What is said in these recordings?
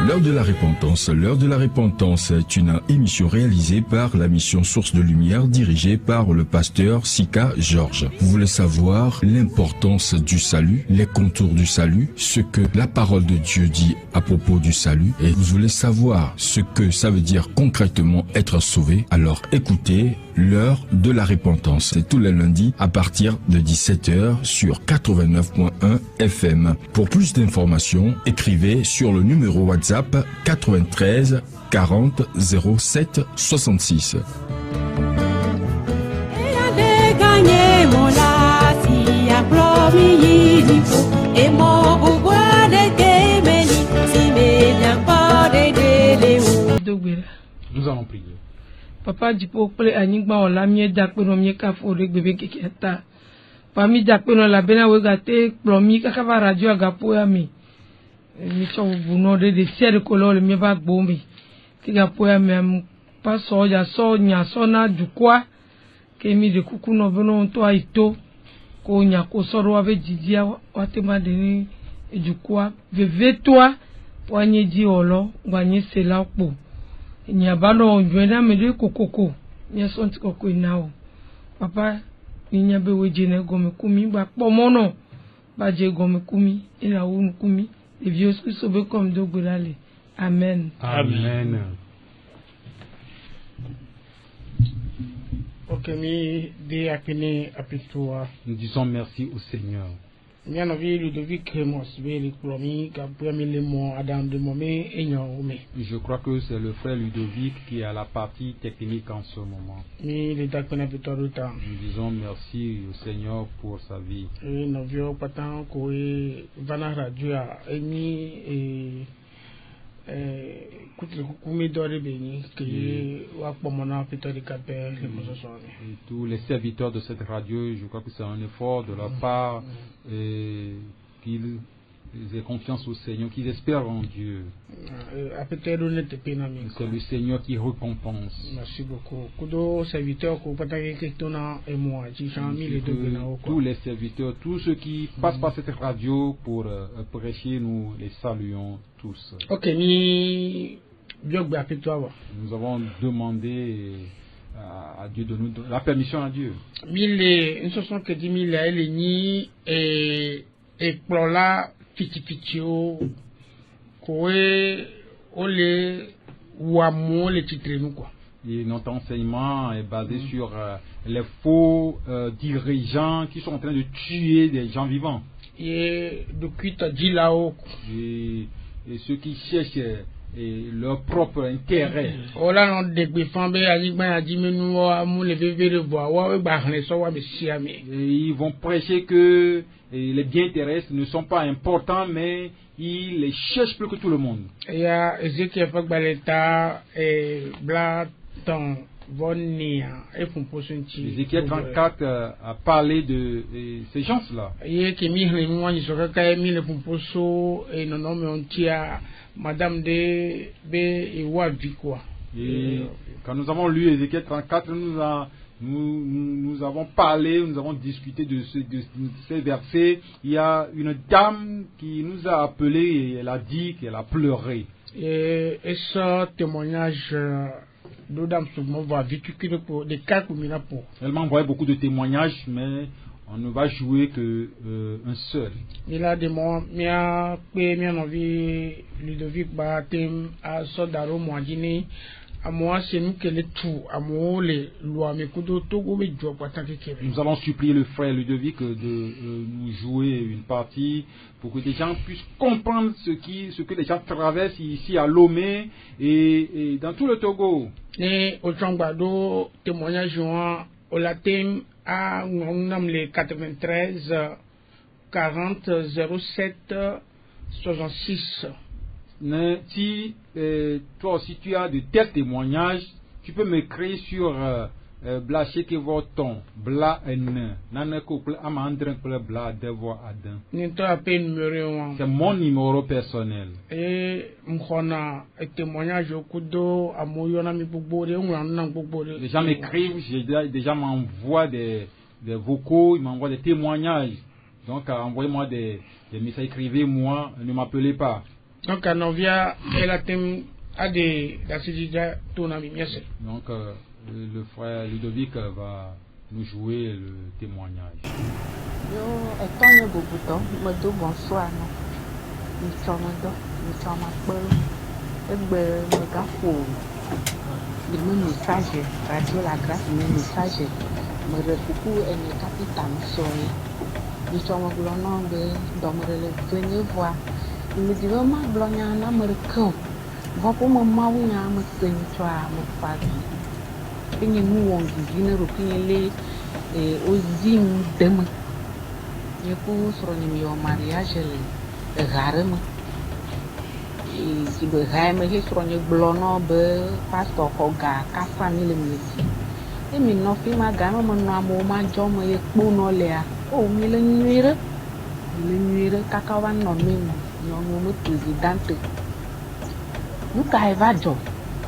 L'heure de la repentance. L'heure de la repentance est une émission réalisée par la mission Source de Lumière dirigée par le pasteur Sika Georges. Vous voulez savoir l'importance du salut, les contours du salut, ce que la parole de Dieu dit à propos du salut, et vous voulez savoir ce que ça veut dire concrètement être sauvé, alors écoutez l'heure de la repentance. C'est tous les lundis à partir de 17h sur 89.1 FM. Pour plus d'informations, écrivez sur le numéro WhatsApp 93 40 07 66. Nous allons prier. Papa du peuple anigba ola mie dakpe no mie ka fo de gbebe keketa. Pami dakpe no la bena wegate plomi kaka va radio agapo ya mi. Mi cho buno de siere kolole mi ba gbombi. Ki gapo ya mi pa so ya so nya so na dukwa. Ke mi de kuku no bono to aito. Ko nya ko soro ave jidia watema de ni dukwa. Veve toi wanye ji olo wanye sela po. Nyabano njwena mede kokoko nyesonti koko inao papa ninya be wejene gome kumi ba pomono ba je gome kumi ina wunu kumi de vieux qui sobe comme do gurale amen Amen. Ok, mi de akene apitua. Nous disons merci au Seigneur. Miano vi Ludovic Mos veli promi ka premier le mo adam de momé enyo ome. Je crois que c'est le frère Ludovic qui est à la partie technique en ce moment. Mi le dakona pitoruta. Nous disons merci au Seignor pour sa vie. E no vio patan ko e vana radio emi kutre kumi dore beni que wa pomona pitori kape le mososone. Et tous les serviteurs de cette radio, je crois que c'est un effort de leur part qu'ils aient confiance au Seigneur, qu'ils espèrent en Dieu. C'est le Seigneur qui récompense. Merci beaucoup. Kudo serviteurs ko pataki ketona et moi, tous les serviteurs, tous ceux qui passent par cette radio pour prêcher, nous les saluons tous. Ok, ni nous avons demandé à Dieu de nous donner la permission à Dieu. 1070 000 eleni et plola fitipitio koe ole wamo le titre nous quoi. Et notre enseignement est basé sur les faux dirigeants qui sont en train de tuer des gens vivants. Et depuis tu dis là-haut. Et ceux qui cherchent leur propre intérêt. Ils vont prêcher que les biens terrestres ne sont pas importants, mais ils les cherchent plus que tout le monde. Ézéchiel 34 a parlé de ces gens-là. Madame de B et Wavikoa. Et quand nous avons lu Ézéchiel 34, nous avons parlé, nous avons discuté de ces versets. Il y a une dame qui nous a appelé et elle a dit qu'elle a pleuré. Et ce témoignage elle m'a envoyé beaucoup de témoignages, mais on ne va jouer que un seul. Il a des mots, mia envie Ludovic Batem à Sodaro Moadini. À moi, c'est nous qui les tout. À moi, les lois, mais nous allons supplier le frère Ludovic de nous jouer une partie pour que les gens puissent comprendre ce que les gens traversent ici à Lomé et dans tout le Togo. Et au Chambado, témoignage au latin à les 93 40 07 66. Si toi aussi tu as de tels témoignages, tu peux m'écrire sur Blaché que voton bla n naneko amandren bla devo adin. C'est mon numéro personnel. Et m'kona témoignage au kudo amoyona mi bobore on bobore. Les gens m'écrivent, des gens m'envoient des vocaux, ils m'envoient des témoignages. Donc envoyez-moi des messages, écrivez-moi, ne m'appelez pas. Donc Anovia elle a thème à des d'assisija tonami miese. Donc le frère Ludovic va nous jouer le témoignage. Yo etonyo bobuto modo bonsoir no. Ni choma pe egbe mo ga fo. Ni mo message radio la grâce ni message me refuku ene capitaine soye. Ni choma glono be domrele venez voir. Il me dit vraiment blonya na me recon. Va pour mo mawunya me sentua mo fadi. Pinye mu wongi vina ro pinye le ozim dema. Je peux sur le mariage le garme et si le garme est sur le blanc be pasteur koga ka famille musique et mi no fi ma gamme mon amour ma jom e kpono le a o mi le nuire kaka wa no mi no mo présidente nous ka va jo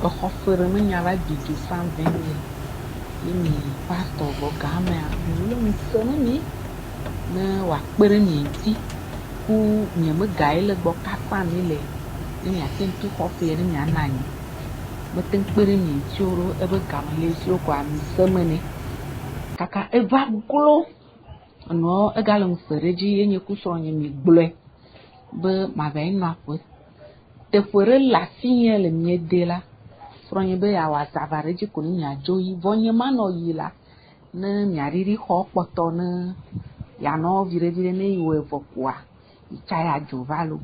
o khofere mi nya va di 120 000 et mi pasteur koga me a mi sone mi na wa kpere mi ti ku mi me gai le gbo ka family ni ya tin tu ko fe ni ya nani me tin kpere mi ti oro e be ga le si o kwa mi semene kaka e va glo no e ga le mu fereji enye ku so nyi mi gble be ma be no apo te fere la finye le mi de la so nyi be ya wa savareji ku ni ya joyi vonye ma no yi la ne mi ariri ho poto ne ya no vire ne iwe fokwa ichaya jovalo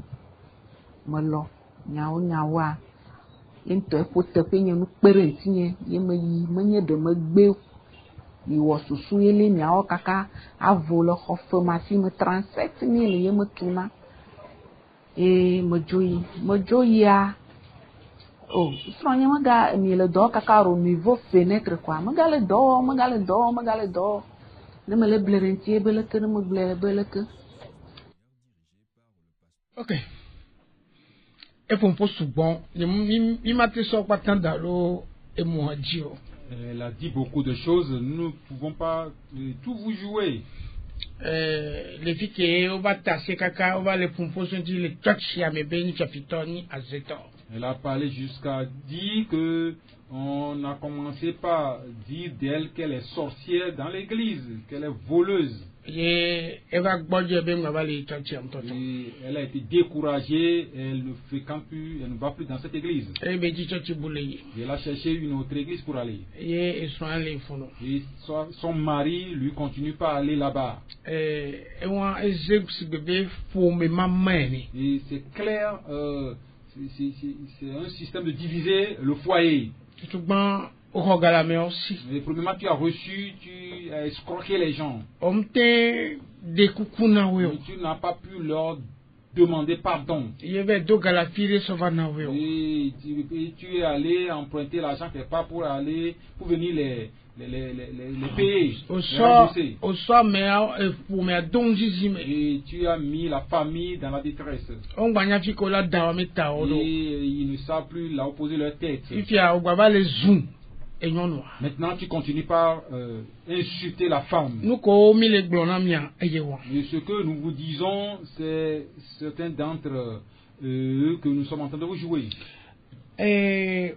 molo nyawa into epote penye nu pere ntinye yeme yi menye de megbe iwo susu ele mi awo kaka avolo khofe masi me 37 000 yeme tuna e mojoyi a oh fronya maga mi le do kaka ro niveau fenêtre quoi maga le do ne me le blerentier beleke ne me beleke. Ok. Et pour souvent, il m'a fait ça pas tant d'allo et moi dio. Elle a dit beaucoup de choses. Nous ne pouvons pas tout vous jouer. Les filles qui on va tasser caca, on va les pomposer dire les touch à mes bénis capitoni à zeto. Elle a parlé jusqu'à dire que on a commencé par dire d'elle qu'elle est sorcière dans l'église, qu'elle est voleuse. Et elle a été découragée, elle ne fréquente plus, elle ne va plus dans cette église. Elle a cherché une autre église pour aller. Et son mari lui continue pas à aller là-bas. Et c'est clair, c'est un système de diviser le foyer. Mais premièrement, tu as reçu, tu as escroqué les gens. Et tu n'as pas pu leur demander pardon. Et tu es allé emprunter l'argent quelque part pour venir les payer. Et tu as mis la famille dans la détresse. Et ils ne savent plus là où poser leur tête. Maintenant, tu continues par insulter la femme. Et ce que nous vous disons, c'est certains d'entre eux que nous sommes en train de vous jouer. Le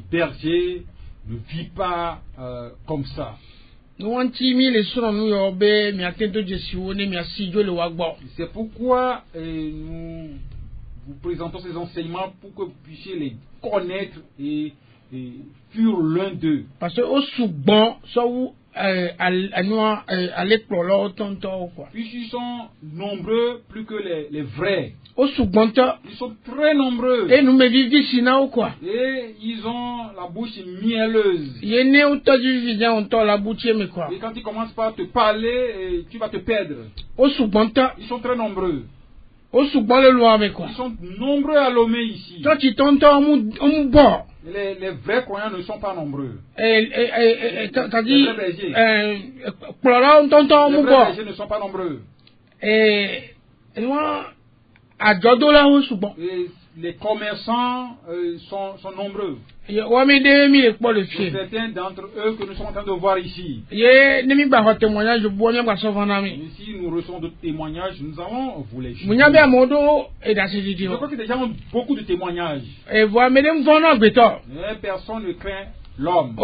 berger ne vit pas comme ça. C'est pourquoi nous vous présentons ces enseignements pour que vous puissiez les connaître et fuir l'un d'eux. Parce que au souvent, ça vous Puisqu'ils sont nombreux plus que les vrais. Au souvent, ils sont très nombreux. Et nous me vivons ici ou quoi? Et ils ont la bouche mielleuse. Et quand ils commencent par te parler, tu vas te perdre. Au souvent, ils sont très nombreux. Au souvent le loi avec quoi? Ils sont nombreux à Lomé ici. Toi tu t'entends bon. Les vrais croyants ne sont pas nombreux. T'as dit les vrais bergers ne sont pas nombreux. Et moi à Jodo là où souvent. les commerçants sont nombreux. Certains d'entre eux que nous sommes en train de voir ici. Ici, nous recevons d'autres témoignages, nous allons vous les juger. Je crois que déjà ont beaucoup de témoignages. Et personne ne craint l'homme.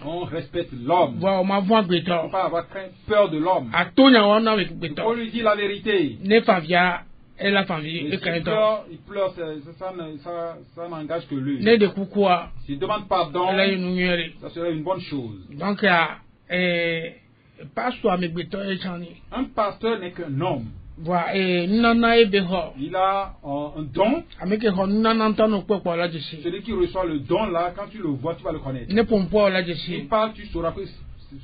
On respecte l'homme. Il ne faut pas avoir peur de l'homme. On lui dit la vérité. Et la famille, il pleure, ça n'engage que lui. S'il demande pardon, ça serait une bonne chose. Donc, un pasteur n'est qu'un homme. Il a un don. Celui qui reçoit le don là, quand tu le vois, tu vas le connaître. Il parle, tu sauras que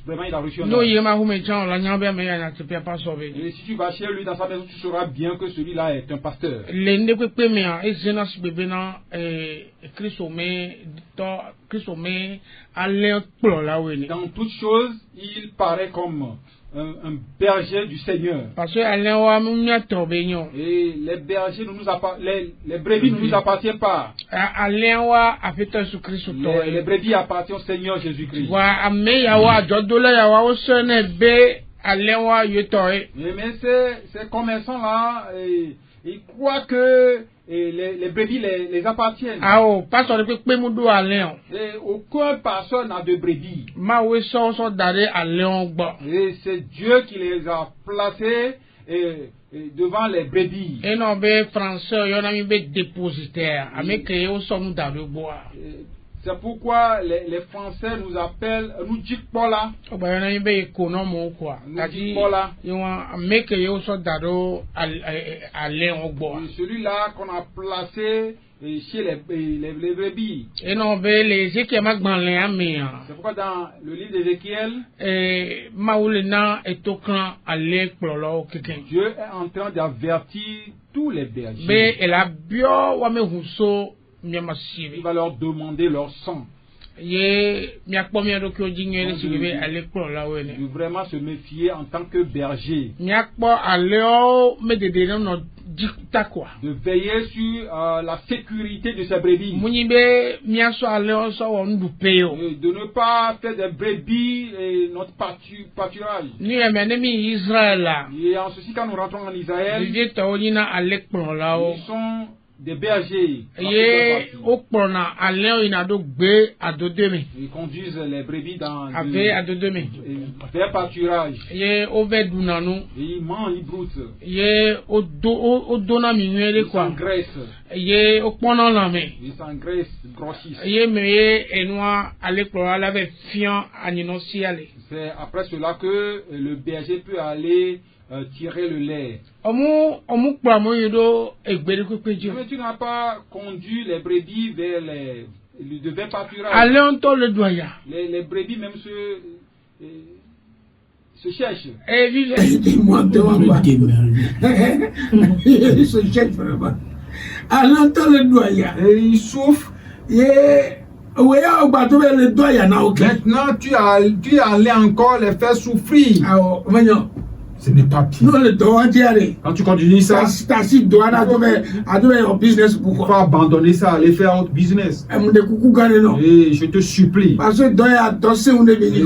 vraiment il a reçu un don. Et si tu vas chez lui dans sa maison, tu sauras bien que celui-là est un pasteur. Dans toutes choses, il paraît comme un berger du Seigneur. Et les bergers les brebis ne nous appartiennent pas. Les brebis appartiennent au Seigneur Jésus-Christ. Mais ces commerçants-là, ils croient que les brebis les appartiennent. Et aucun pasteur n'a de brebis. Et c'est Dieu qui les a placés devant les brebis. C'est pourquoi les Français nous appellent, nous disent Paula. Celui-là qu'on a placé chez les brebis. C'est pourquoi dans le livre d'Ézéchiel, Dieu est en train d'avertir tous les bergers. Il va leur demander leur sang. Il faut vraiment se méfier en tant que berger. De veiller sur la sécurité de ces brebis. De ne pas faire des brebis notre pâturage. Et en ceci, quand nous rentrons en Israël, ils sont des bergers. Ils conduisent les brebis dans vers pâturage. Et ils mangent, ils broutent. Ils s'engraissent. Ils s'engraissent, grossissent. C'est après cela que le berger peut aller tirer le lait. Mais tu n'as pas conduit les brebis vers le pâturage. Les brebis même se cherchent. Ils se cherchent vraiment. À l'entend le doyen. Et il souffre. Maintenant, tu allais encore les faire souffrir. Ce n'est pas bien. Quand tu continues ça, il faut abandonner ça, aller faire autre business. Et je te supplie. Et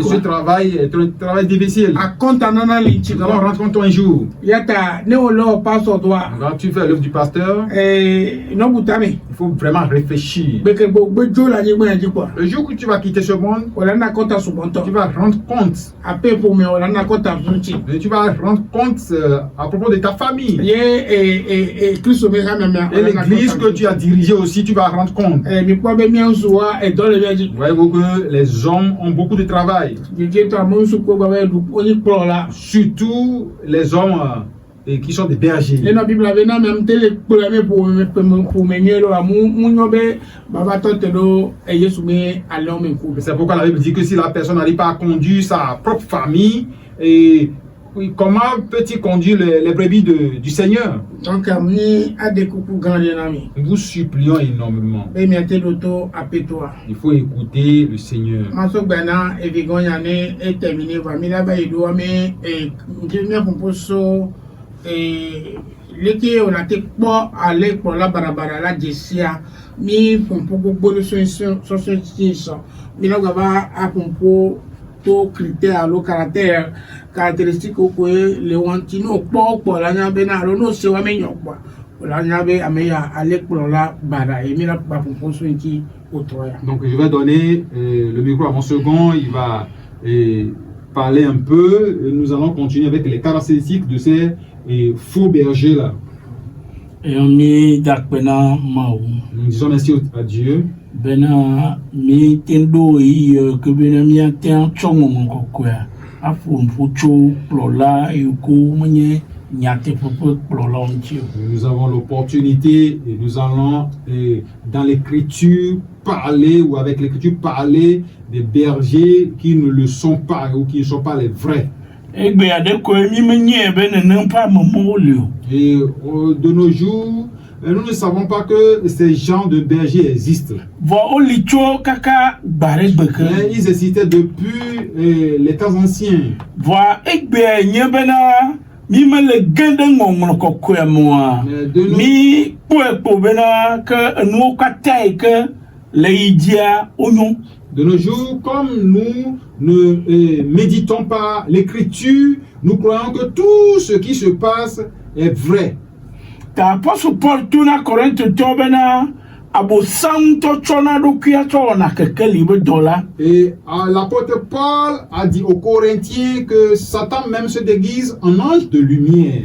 ce travail est un travail difficile. Nous allons rendre compte un jour. Quand tu fais l'œuvre du pasteur, il faut vraiment réfléchir. Le jour où tu vas quitter ce monde, tu vas rendre compte. Et tu vas rendre compte à propos de ta famille. Et l'église que tu as dirigée aussi, tu vas rendre compte. Voyez-vous que les hommes ont beaucoup de travail. Surtout les hommes qui sont des bergers. C'est pourquoi la Bible dit que si la personne n'arrive pas à conduire sa propre famille, et oui, comment peut-il conduire les brebis du Seigneur? Donc, nous vous supplions énormément. Il faut écouter le Seigneur. leki on a te kpo ale pour la barabara la jesia mi pompo gbogbo ni so mi no gaba a pompo to critère lo caractéristique ko le wantino kpo la nya be na lo no se wa me nyon kpo la nya be ameya ale pour la bara e mi la pa pompo so nki otroya. Donc je vais donner le micro à mon second, il va parler un peu et nous allons continuer avec les caractéristiques de ces faux bergers là. Nous disons merci à Dieu. Nous avons l'opportunité et nous allons dans l'écriture parler ou avec l'écriture parler des bergers qui ne le sont pas ou qui ne sont pas les vrais. Et de nos jours, nous ne savons pas que ces gens de bergers existent. Mais ils existaient depuis les temps anciens. De nos jours, comme nous ne méditons pas l'écriture, nous croyons que tout ce qui se passe est vrai. L'apôtre Paul et l'apôtre Paul a dit aux Corinthiens que Satan même se déguise en ange de lumière.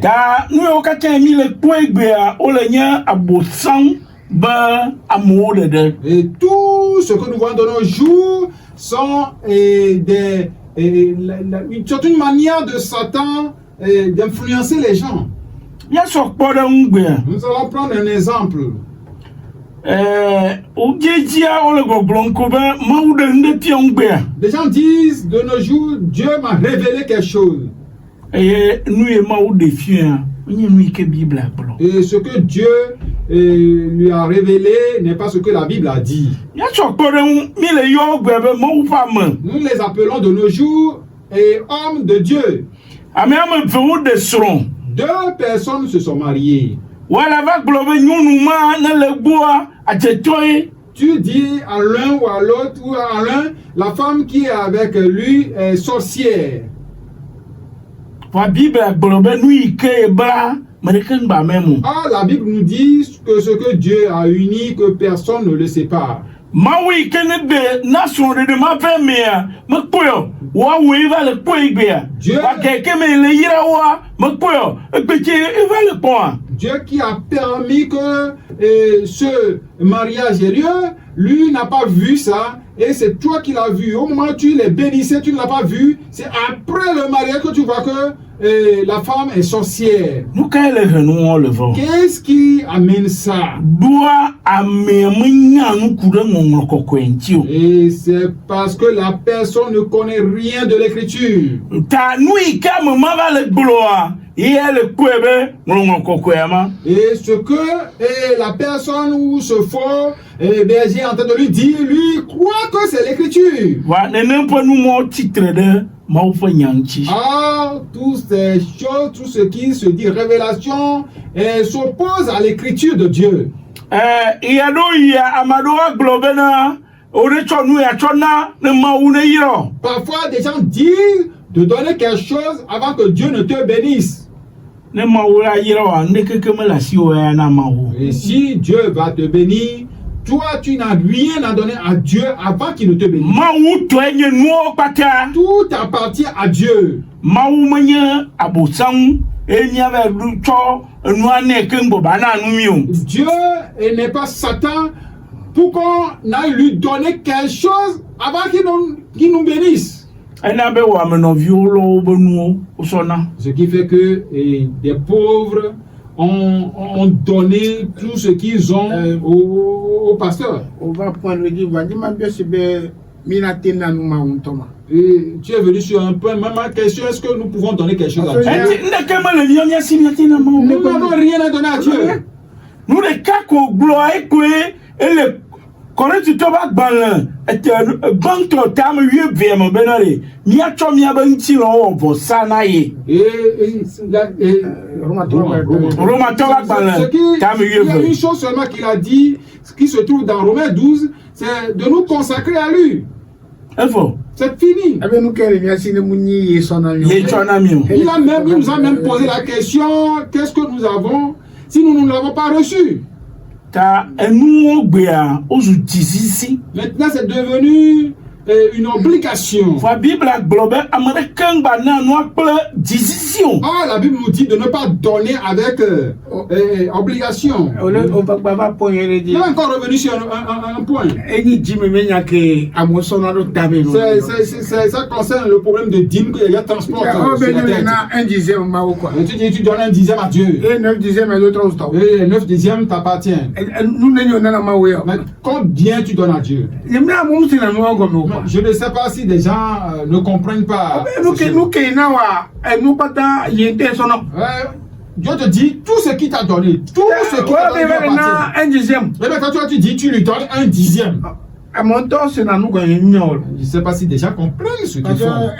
Et tout ce que nous voyons de nos jours sont une manière de Satan d'influencer les gens. Nous allons prendre un exemple. Les gens disent de nos jours, Dieu m'a révélé quelque chose. Et ce que Dieu lui a révélé n'est pas ce que la Bible a dit. Nous les appelons de nos jours hommes de Dieu. Deux personnes se sont mariées. Tu dis à l'un ou à l'autre ou à l'un, la femme qui est avec lui est sorcière. Ah, la Bible nous dit que ce que Dieu a uni, que personne ne le sépare. Dieu qui a permis que ce mariage ait lieu, lui n'a pas vu ça, et c'est toi qui l'as vu. Au moment où tu les bénissais, tu ne l'as pas vu. C'est après le mariage que tu vois que la femme est sorcière. Qu'est-ce qui amène ça? Et c'est parce que la personne ne connaît rien de l'écriture. Et ce que la personne ou ce faux berger est en train de lui dire, lui croit que c'est l'écriture. Ah, toutes ces choses, tout ce qui se dit révélation s'oppose à l'écriture de Dieu. Parfois des gens disent de donner quelque chose avant que Dieu ne te bénisse. Et si Dieu va te bénir, toi tu n'as rien à donner à Dieu avant qu'il ne te bénisse. Tout appartient à Dieu. Dieu n'est pas Satan pour qu'on aille lui donner quelque chose avant qu'il nous bénisse. Ce qui fait que des pauvres ont donné tout ce qu'ils ont au pasteur. On va prendre le livre. Et tu es venu sur un point. Ma question, est-ce que nous pouvons donner quelque chose à Dieu? Nous n'avons rien à donner à Dieu. Correct to back ban bank to tam you be mo benare. Mi a cho mi abanti lo for sanaye. Roma to back ban tam you. Il y a une chose seulement qu'il a dit, qui se trouve dans Romains 12, c'est de nous consacrer à lui. C'est fini. Il nous a même posé la question, qu'est-ce que nous avons si nous ne l'avons pas reçu? Maintenant c'est devenu une obligation. La Bible nous dit de ne pas donner avec obligation. On est encore revenu sur un point. Ça concerne le problème de dîme que les gars transportent sur la tête. Tu donnes un dixième à Dieu. Et 9 dixièmes t'appartient. Mais combien tu donnes à Dieu? Je ne sais pas si des gens ne comprennent pas. Dieu te dit tout ce qu'il t'a donné. Tout ce qu'il t'a donné. Mais quand toi tu dis, tu lui donnes un dixième. Je ne sais pas si des gens comprennent ce qu'ils font.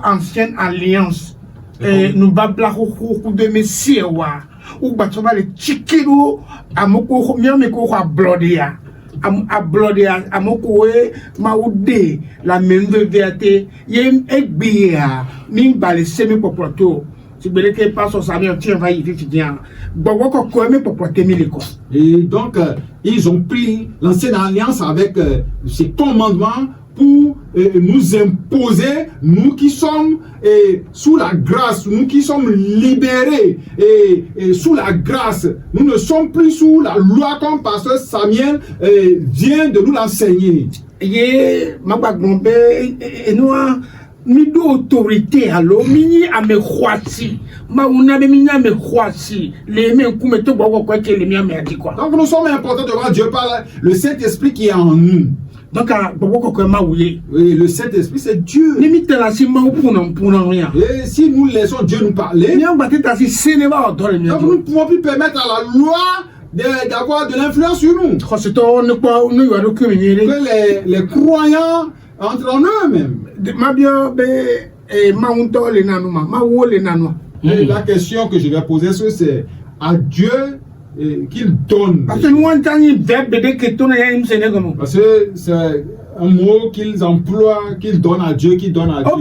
Ancienne alliance. Nous bablons de messieurs. Ou batoma le chikiru amoko miameko kwa blodia ablodia amoko maude la mende veate yem egbia ning bale semi popoto si beleke paso sami tien va y fifidian bogo ko ko me popote miliko. Et donc ils ont pris l'ancienne alliance avec ces commandements pour nous imposer, nous qui sommes sous la grâce, nous qui sommes libérés et sous la grâce, nous ne sommes plus sous la loi comme pasteur Samuel vient de nous l'enseigner. Mi do autorité alors mini ame khwati ma una be minya me khwati le me kume to boko kwa ke le mi ame adi quoi. Donc nous sommes importants devant Dieu par le Saint-Esprit qui est en nous. Donc boko ko ma wuye. Oui, le Saint-Esprit c'est Dieu. Limite la si ma pour rien. Et si nous laissons Dieu nous parler, ni ngba teta si seneva odore mi. Donc nous ne pouvons plus permettre à la loi d'avoir de l'influence sur nous. Que les croyants entrent en eux-mêmes. La question que je vais poser, c'est à Dieu qu'il donne. Parce que c'est un mot qu'ils emploient, qu'ils donnent à Dieu, qu'ils donnent à Dieu.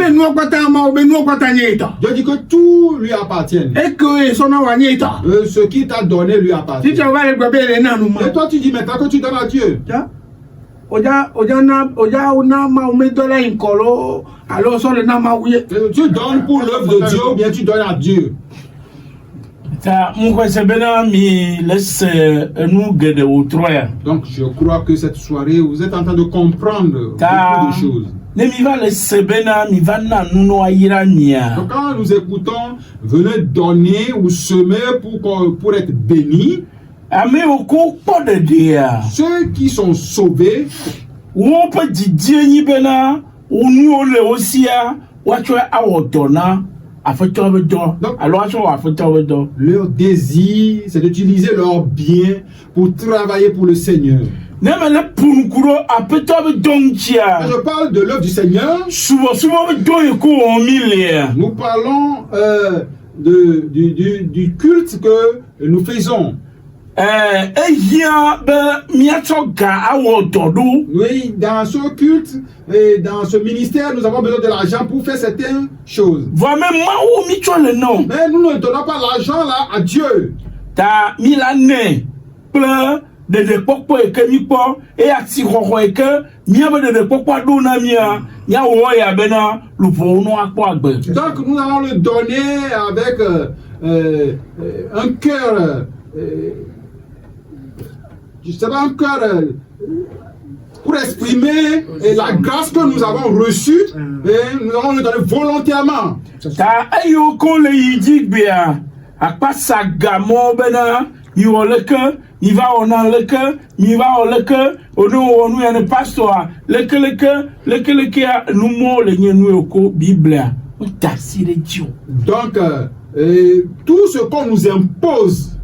Dieu dit que tout lui appartient. Ce qui t'a donné lui appartient. Et toi tu dis maintenant que tu donnes à Dieu. Tu donnes pour l'œuvre de Dieu ou bien tu donnes à Dieu. Donc je crois que cette soirée vous êtes en train de comprendre beaucoup de choses. Donc quand nous écoutons, venez donner ou semer pour être bénis. Ceux qui sont sauvés, leur désir, c'est d'utiliser leurs biens pour travailler pour le Seigneur. Je parle de l'œuvre du Seigneur. Nous parlons du culte que nous faisons. Oui, dans ce culte et dans ce ministère, nous avons besoin de l'argent pour faire certaines choses. Mais nous ne donnons pas l'argent là à Dieu. Donc nous allons le donner avec un cœur. Je sais pas, un cœur pour exprimer la grâce que nous avons reçue et nous allons le donner volontairement. Donc tout ce qu'on nous impose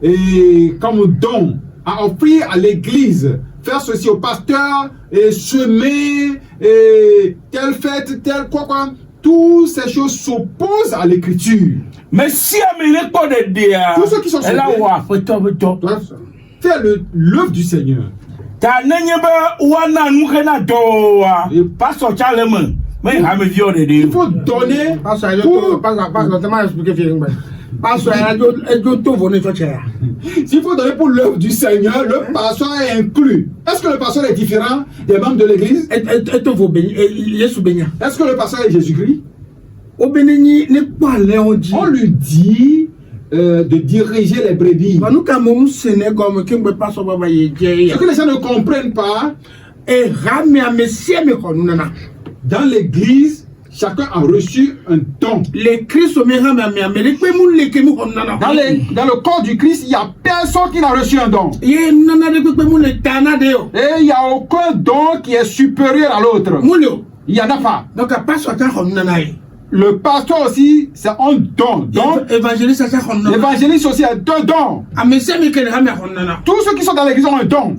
et comme don à offrir à l'église, faire ceci au pasteur, et semer, et telle fête, telle quoi. Toutes ces choses s'opposent à l'écriture. Mais si tous ceux qui sont sauvés doivent faire l'œuvre du Seigneur. Il faut donner s'il faut donner pour l'œuvre du Seigneur, le pasteur est inclus. Est-ce que le pasteur est différent des membres de l'église? Est-ce que le pasteur est Jésus-Christ? On lui dit de diriger les brebis. Ce que les gens ne comprennent pas, dans l'église, chacun a reçu un don. Dans le corps du Christ, il n'y a personne qui n'a reçu un don. Et il n'y a aucun don qui est supérieur à l'autre. Il n'y en a pas. Le pasteur aussi, c'est un don. L'évangéliste aussi est un don. Tous ceux qui sont dans l'église ont un don.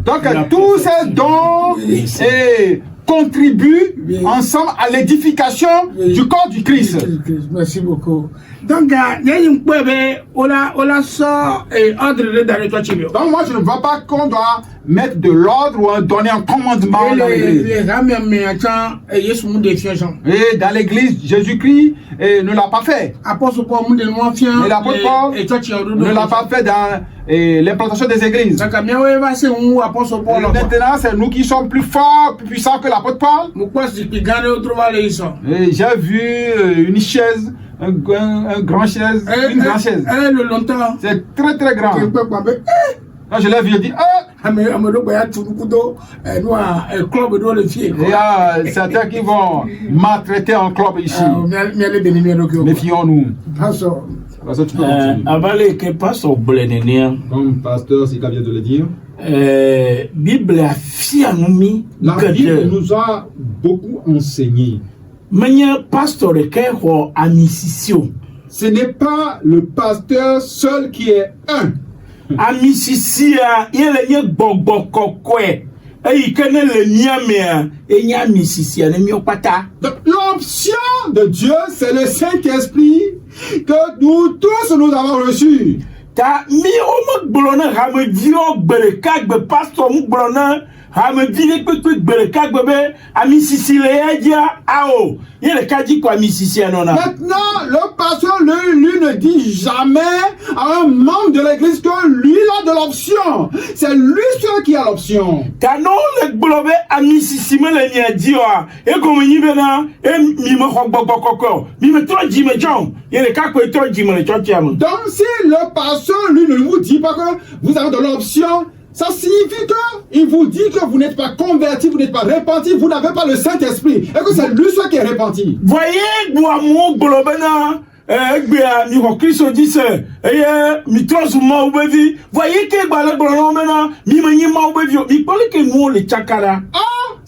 Donc tous ces dons contribuent ensemble à l'édification du corps du Christ. Merci beaucoup. Donc, donc moi je ne vois pas qu'on doit mettre de l'ordre ou donner un commandement dans l'église. Et dans l'église, Jésus-Christ ne l'a pas fait. Et l'apôtre Paul ne l'a pas fait dans l'implantation des églises. Maintenant, c'est nous qui sommes plus forts, plus puissants que l'apôtre Paul. Et j'ai vu une chaise, une grande chaise, c'est très très grand. Quand je l'ai vu, je dis il y a certains qui vont maltraiter un club ici. Méfions-nous. Comme pasteur Sika vient de le dire, la Bible nous a beaucoup enseigné. Ce n'est pas le pasteur seul qui est un. L'option de Dieu, c'est le Saint-Esprit que nous tous nous avons reçu. Maintenant, le pasteur, lui ne dit jamais à un membre de l'église que lui a de l'option. C'est lui seul qui a l'option. Donc, si le pasteur, lui, ne vous dit pas que vous avez de l'option, ça signifie qu'il vous dit que vous n'êtes pas converti, vous n'êtes pas repenti, vous n'avez pas le Saint-Esprit. Et que c'est lui seul qui est repenti. Voyez,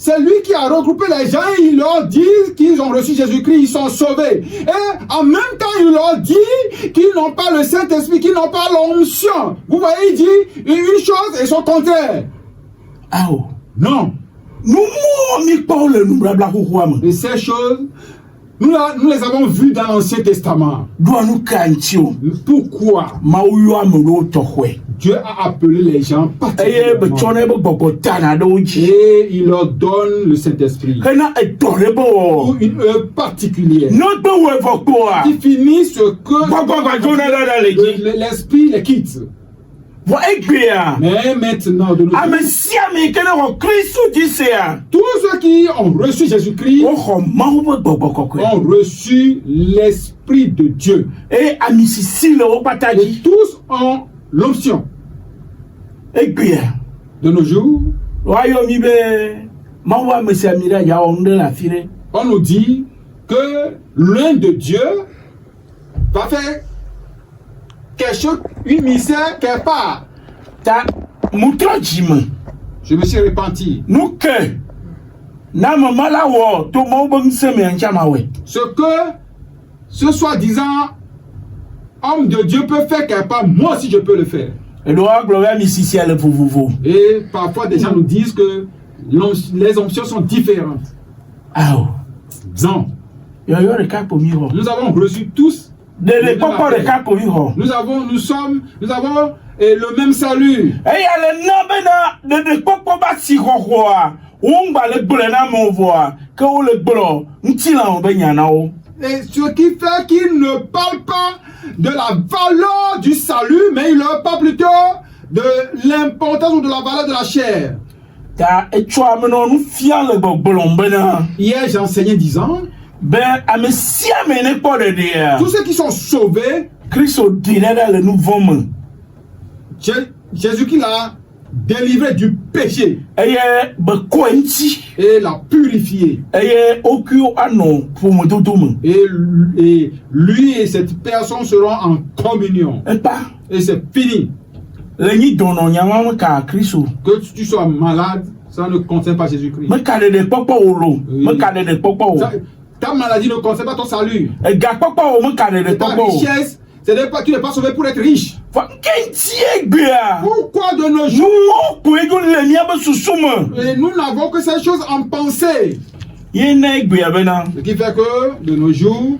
c'est lui qui a regroupé les gens et il leur dit qu'ils ont reçu Jésus-Christ, ils sont sauvés. Et en même temps, il leur dit qu'ils n'ont pas le Saint-Esprit, qu'ils n'ont pas l'onction. Vous voyez, il dit une chose et son contraire. Non. Et ces choses, nous les avons vues dans l'Ancien Testament. Pourquoi? Dieu a appelé les gens particulièrement. Et il leur donne le Saint-Esprit. Pour une œuvre particulière. Qui finit ce que l'Esprit les quitte. Mais maintenant, de tous ceux qui ont reçu Jésus-Christ ont reçu l'Esprit de Dieu. Et tous ont l'option. De nos jours, on nous dit que l'un de Dieu va faire quelque chose, une misère quelque part. Je me suis repenti. na mama la wo to mo bang seme anchama we. Ce que ce soi-disant homme de Dieu peut faire quelque part, moi aussi je peux le faire. Et parfois des gens nous disent que les options sont différentes. Non. Nous avons reçu tous nous avons le même salut. Et ce qui fait qu'il ne parle pas de la valeur du salut, mais il leur parle plutôt de l'importance ou de la valeur de la chair. Hier, j'ai enseigné disant tous ceux qui sont sauvés, Jésus qui l'a délivré du péché et l'a purifié. Et lui et cette personne seront en communion. Et c'est fini. Que tu sois malade, ça ne concerne pas Jésus-Christ. Ta maladie ne concerne pas ton salut. Ta richesse, tu n'es pas sauvé pour être riche. Pourquoi de nos jours et nous n'avons que ces choses en pensée? Ce qui fait que de nos jours,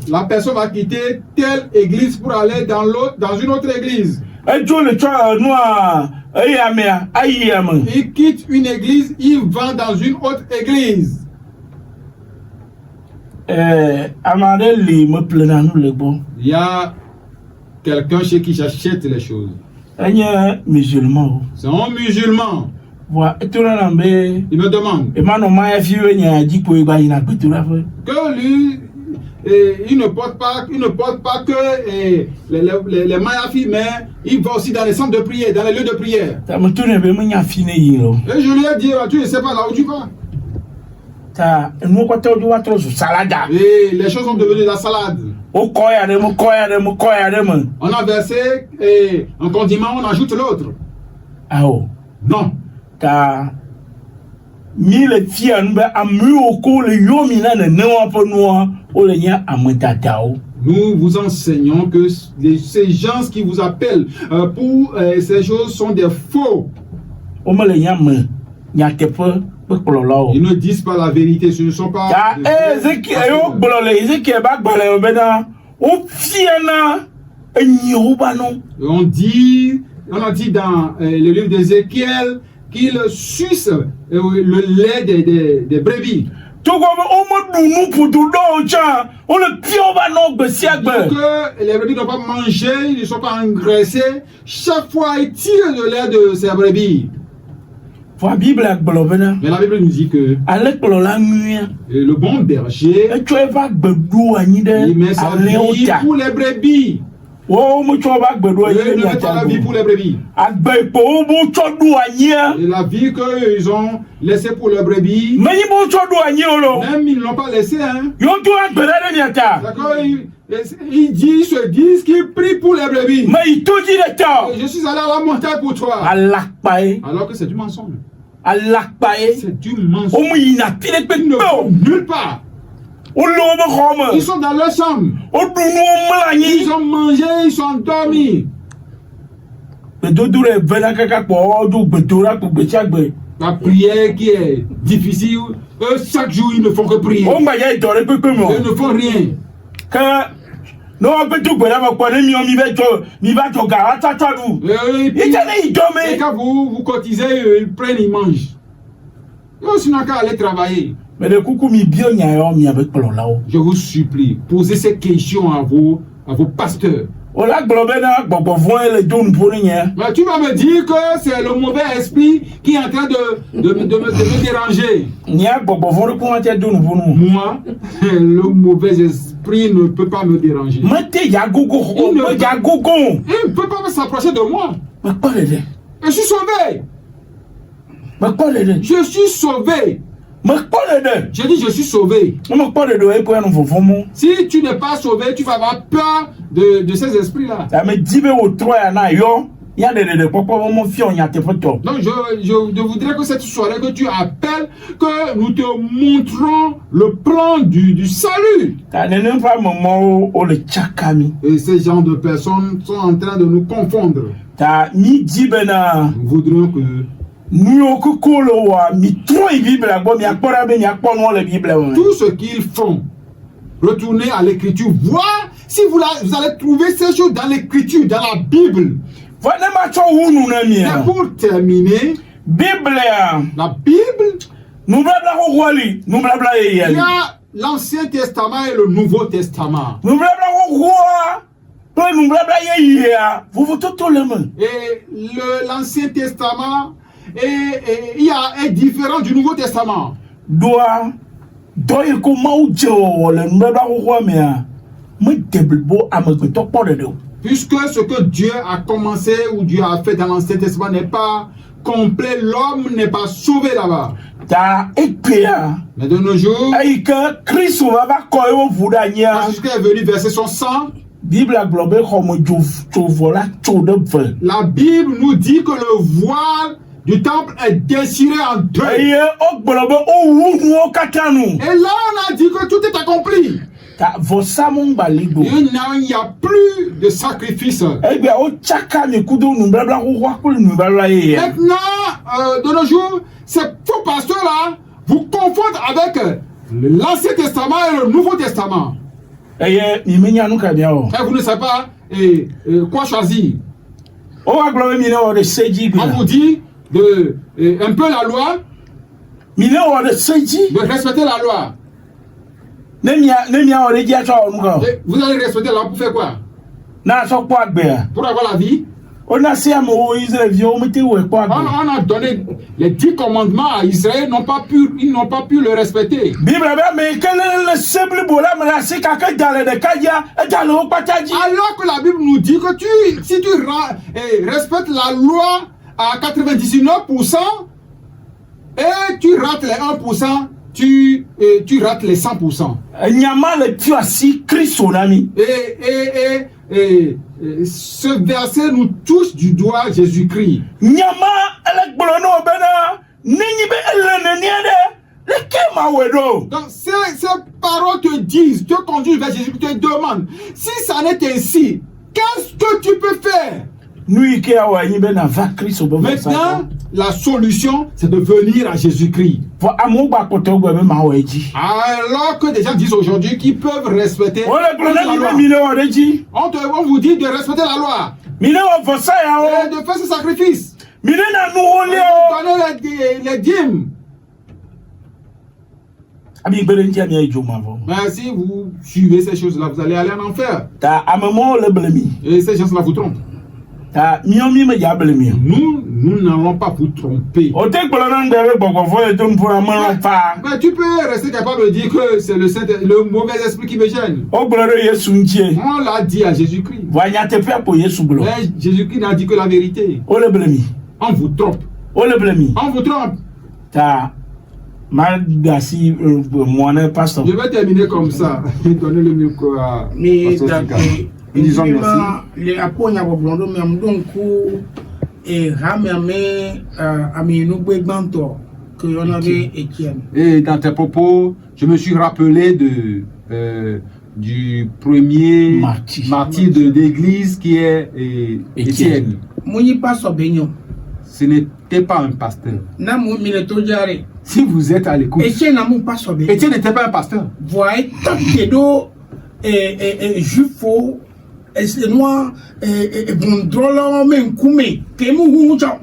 la personne va quitter telle église pour aller dans une autre église. Il quitte une église, il va dans une autre église. Il y a quelqu'un chez qui j'achète les choses. C'est un musulman. Il me demande que lui, il ne porte pas que les mayafis, mais il va aussi dans les centres de prière, dans les lieux de prière. Et je lui ai dit, tu ne sais pas là où tu vas. Et les choses sont devenues de la salade. On a versé un condiment, on ajoute l'autre. Non. Nous vous enseignons que ces gens qui vous appellent pour ces choses sont des faux. Ils ne disent pas la vérité, ce ne sont pas. On a dit dans le livre d'Ézéchiel qu'il suce le lait des brebis. Donc les brebis n'ont pas mangé, ils ne sont pas engraissés. Chaque fois, ils tirent le lait de ces brebis. Mais la Bible nous dit que le bon berger, il met sa vie pour les brebis. Il ne met pas la vie pour les brebis. Et la vie qu'ils ont laissée pour les brebis, même ils ne l'ont pas laissée. Hein. D'accord, ils se disent qu'ils prient pour les brebis. Je suis allé à la montagne pour toi. Alors que c'est du mensonge. C'est du mensonge. Ils ne vont nulle part. Ils sont dans leur chambre. Ils ont mangé, ils sont endormis. La prière qui est difficile, eux, chaque jour ils ne font que prier. Ils ne font rien. Et quand vous cotisez, ils prennent, ils mangent. Ils n'ont qu'à aller travailler. Je vous supplie, posez ces questions à vos pasteurs. Mais tu vas me dire que c'est le mauvais esprit qui est en train de me déranger. Moi, le mauvais esprit ne peut pas me déranger. Il ne peut pas s'approcher de moi. Je suis sauvé. Je suis sauvé. Je dis je suis sauvé. Si tu n'es pas sauvé, tu vas avoir peur de ces esprits-là. Il y a des popo mon fion y a te photo. Donc je voudrais que cette soirée que tu appelles, que nous te montrons le plan du salut. Ta ne pas moment au le chakami. Et ces gens de personnes sont en train de nous confondre. Ta mi dibena. Nous voudrions que nous kokolo wa mi trop Bible a bon mi akpora be mi akpono le Bible. Tout ce qu'ils font, retournez à l'écriture, voir si vous allez trouver ces choses dans l'écriture, dans la Bible. Et pour terminer, Bible, la Bible, il y a l'Ancien Testament et le Nouveau Testament. Et l'Ancien Testament est différent du Nouveau Testament. Puisque ce que Dieu a commencé ou Dieu a fait dans l'Ancien Testament n'est pas complet, l'homme n'est pas sauvé là-bas. Mais de nos jours, quand Christ est venu verser son sang, la Bible nous dit que le voile du temple est déchiré en deux. Et là on a dit que tout est accompli. Il n'y a plus de sacrifice. Maintenant, de nos jours, ces faux pasteurs-là vous confondent avec l'Ancien Testament et le Nouveau Testament. Et vous ne savez pas quoi choisir. On vous dit un peu la loi, de respecter la loi. Vous allez respecter la loi pour faire quoi? Pour avoir la vie. On a donné les 10 commandements à Israël, ils n'ont pas pu le respecter. Alors que la Bible nous dit que si tu respectes la loi à 99% et tu rates les 1%, tu rates les 100%. Et ce verset nous touche du doigt Jésus-Christ. Donc ces paroles te disent, te conduisent vers Jésus, te demandent, si ça n'est ainsi, qu'est-ce que tu peux faire? Maintenant, la solution, c'est de venir à Jésus-Christ. Alors que des gens disent aujourd'hui qu'ils peuvent respecter la loi. On vous dit de respecter la loi. Et de faire ce sacrifice. De donner les dîmes. Mais si vous suivez ces choses-là, vous allez aller en enfer. Et ces gens-là vous trompent. Nous n'allons pas vous tromper. Mais tu peux rester capable de dire que c'est le mauvais esprit qui me gêne. On l'a dit à Jésus-Christ. Mais Jésus-Christ n'a dit que la vérité. On vous trompe. On vous trompe. Je vais terminer comme ça. Donner le micro à Pasteur Sika. Disons merci. Les apôtres ont donc et et dans tes propos, je me suis rappelé du premier martyr de l'église qui est Étienne. Ce n'était pas un pasteur. Si vous êtes à l'écoute, Étienne n'était pas un pasteur.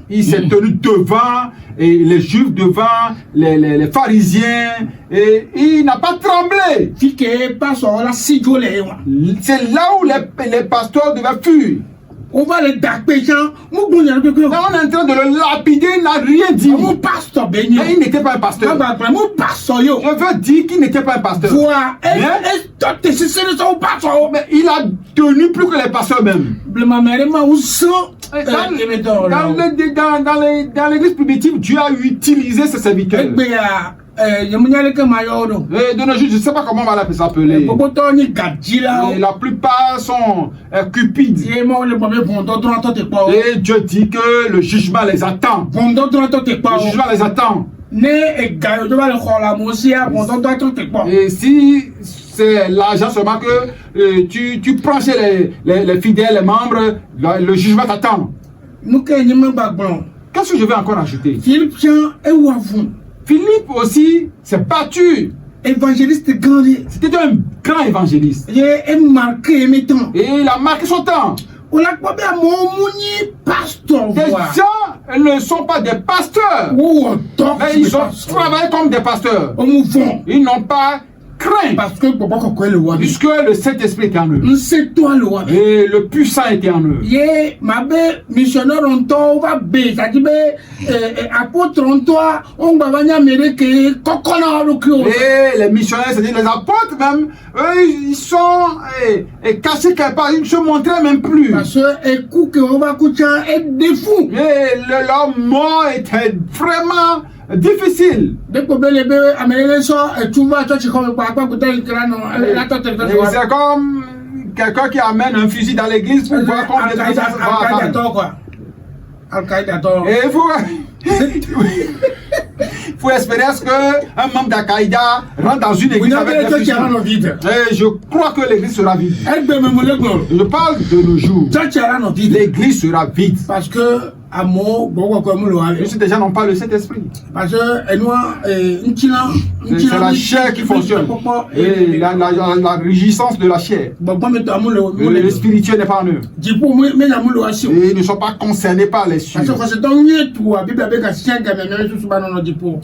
Il s'est tenu devant les juifs, devant les pharisiens, et il n'a pas tremblé. C'est là où les pasteurs devaient fuir. On va les taper, on est en train de le lapider, il n'a rien dit. Mais il n'était pas un pasteur. Je veux dire qu'il n'était pas un pasteur. Mais il a tenu plus que les pasteurs même. Dans l'église primitive, Dieu a utilisé ses serviteurs. Et de nos jours, je ne sais pas comment on va s'appeler. Et la plupart sont cupides. Et Dieu dit que le jugement les attend. Le jugement les attend. Et si c'est l'argent seulement que tu prends chez les fidèles, les membres, le jugement t'attend. Qu'est-ce que je vais encore ajouter? Philippe aussi s'est battu. C'était un grand évangéliste. Et il a marqué son temps. Des gens ne sont pas des pasteurs, mais ils ont travaillé comme des pasteurs. Ils n'ont pas craint, puisque le Saint-Esprit est en eux et le puissant était en eux. Et les missionnaires, c'est-à-dire les apôtres même, eux, ils sont cachés quelque part, ils ne se montraient même plus. Et leur mort était vraiment difficile. C'est comme quelqu'un qui amène un fusil dans l'église pour voir combien de personnes vont. Et il faut espérer qu'un membre d'Al-Qaïda rentre dans une église avec des fusils. Et je crois que l'église sera vide. Je parle de nos jours. L'église sera vide. Parce que ces gens n'ont pas le Saint-Esprit. C'est la chair qui fonctionne. Et la régissance de la chair. Le spirituel n'est pas en eux. Et ils ne sont pas concernés par les cieux.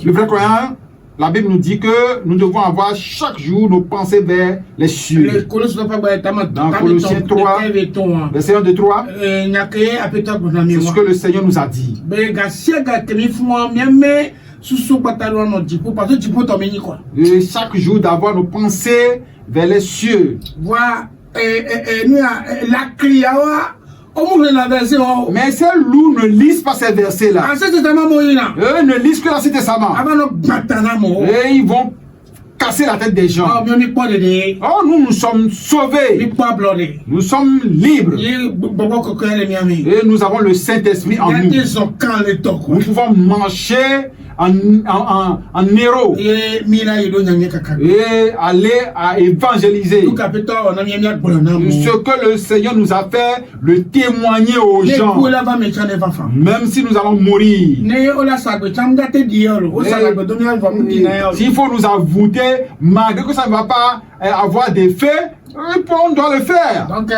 Le vrai croyant, la Bible nous dit que nous devons avoir chaque jour nos pensées vers les cieux. Dans Colossiens 3, verset 1 de 3, c'est ce que le Seigneur nous a dit. Et chaque jour d'avoir nos pensées vers les cieux. Mais ces loups ne lisent pas ces versets-là. Eux ne lisent que l'Ancien Testament. Et ils vont casser la tête des gens. Oh, nous sommes sauvés. Nous sommes libres. Et nous avons le Saint-Esprit en nous. Nous pouvons marcher en héros et aller à évangéliser ce que le Seigneur nous a fait, le témoigner aux gens, même si nous allons mourir. S'il faut nous avouer, malgré que ça ne va pas avoir d'effet, on doit le faire. Donc,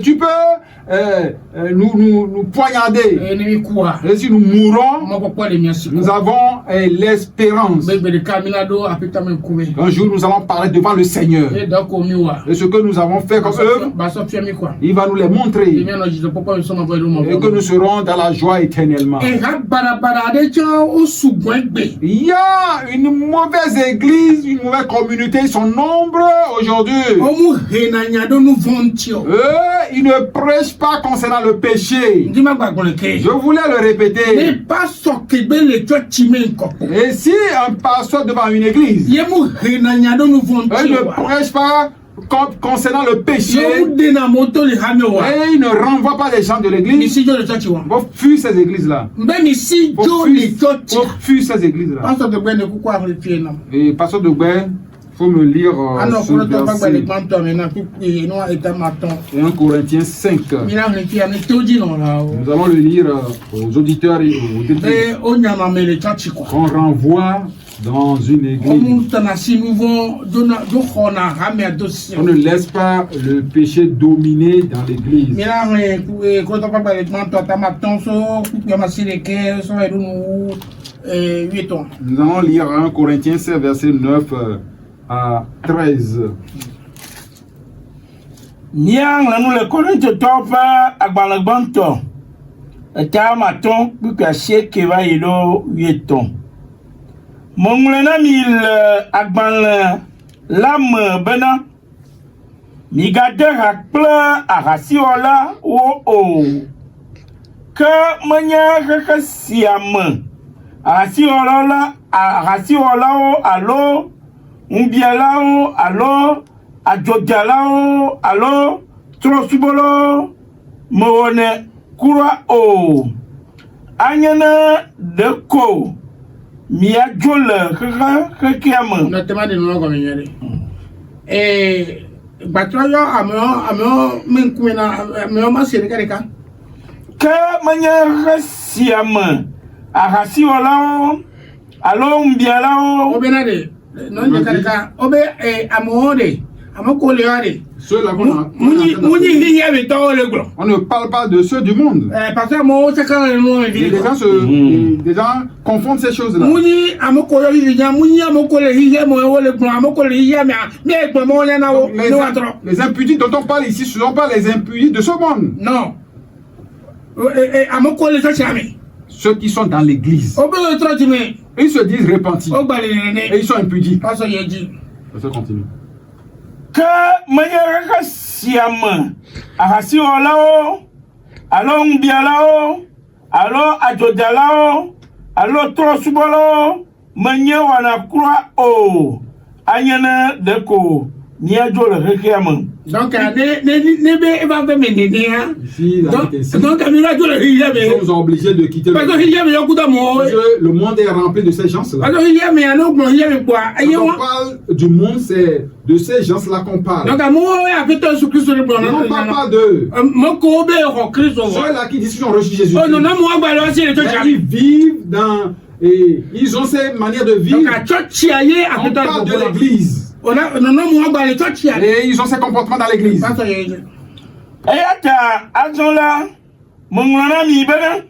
tu peux nous poignarder. Et si nous mourons, nous avons l'espérance. Un jour, nous allons parler devant le Seigneur. Et ce que nous avons fait comme œuvre, il va nous les montrer. Et que nous serons dans la joie éternellement. Il y a une mauvaise église, une mauvaise communauté, ils sont nombreux aujourd'hui. Ils ne prêchent pas concernant le péché. Je voulais le répéter. Et si un pasteur devant une église, il ne prêche pas concernant le péché, et il ne renvoie pas les gens de l'église, il faut fuir ces églises-là. Il faut fuir ces églises-là. Et pasteur de Gouin, il faut me lire ce verset. 1 Corinthiens 5. Nous allons le lire aux auditeurs et aux détenus. On renvoie dans une église. On ne laisse pas le péché dominer dans l'église. Nous allons lire 1 Corinthiens 5, verset 9 à 13. Niang nous le Corinthiens topa agbalagbanto. Etamaton bukache keva yelo 8 ans. Monglena mil agbal lam bena. Migade hakpla arasiola o. Que manya kakasiam. Arasiola ahasiwɔlawo alo ŋubialawo alo adzɔdzalawo alo trɔsubɔlawo mewɔne kura o anyene de ko miadzo le xexea me. Notema de nuevo con mi Batroyo ameo minkumina ameo masiri karika. Ke menye xesia me ahasiwɔlawo alo ŋubialawo. Obenade non karika obe amode amokoleade. Ceux-là on ne parle pas de ceux du monde. Parce que les gens confondent ces choses-là. Les impudiques dont on parle ici, ce ne sont pas les impudiques de ce monde. Non. Ceux qui sont dans l'église. Ils se disent repentis. Et ils sont impudiques. Ça continue. Que meilleur siam ahasiwɔlawo alo ŋubialawo alo adzɔdzalawo alo trɔsubɔlawo menye wɔna kura o anyene de ko miadzo le xexea me. Donc ne va faire maintenant. Donc nous sommes obligés de quitter le monde est rempli de ces gens-là. Quand on parle du monde, c'est de ces gens-là qu'on parle. Donc on ne parle pas de ceux-là qui disent qu'ils ont reçu Jésus. Ils vivent dans et ils ont ces manières de vivre. On parle de l'église. Et ils ont ces comportements dans l'église. Eyata azola mongwana mi bena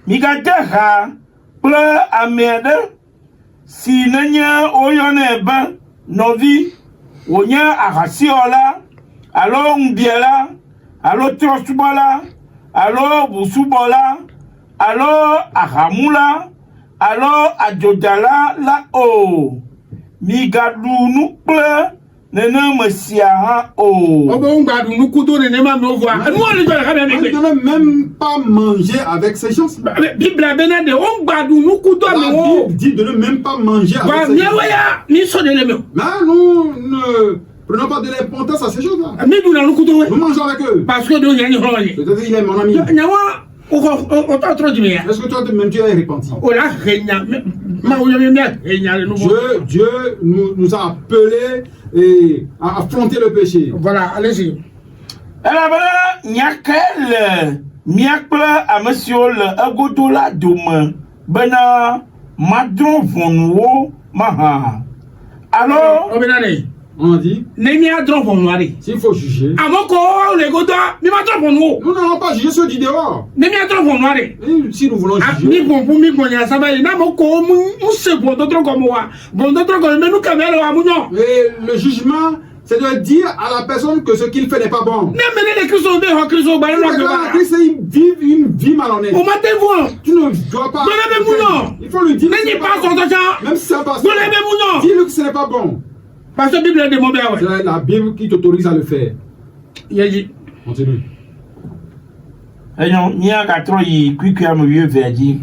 mi gadeha ple amede si nenya oyone ba novi wonya ahasiola alo mbiela alo trosubola alo busubola alo ahamula alo ajodala la o mi gadu nukple nene mesia ha o. Ils ne veulent même pas manger avec ces gens. La Bible dit de ne même pas manger avec ces gens. Mais nous ne prenons pas de l'importance à ces choses-là. Nous mangeons avec eux. Parce que peut-être il est mon ami. Est-ce que toi-même tu es repenti? Dieu nous a appelés et à affronter le péché. Voilà, allez-y. Alors, nyakele miakple amesio le egodola dome bena madron vonwo maha. Alors, on a dit, s'il faut juger, nous n'allons pas juger ceux du dehors. Si nous voulons juger, et le jugement, c'est de dire à la personne que ce qu'il fait n'est pas bon. Christ, ils vivent une vie malhonnête. Tu ne dois pas. Il faut lui dire. Même si ça passe. Dis-lui que ce n'est pas bon. Parce que la Bible demande. C'est la Bible qui t'autorise à le faire. Continue. Ayons, n'y a qu'à trop y cuire me vieux verdi.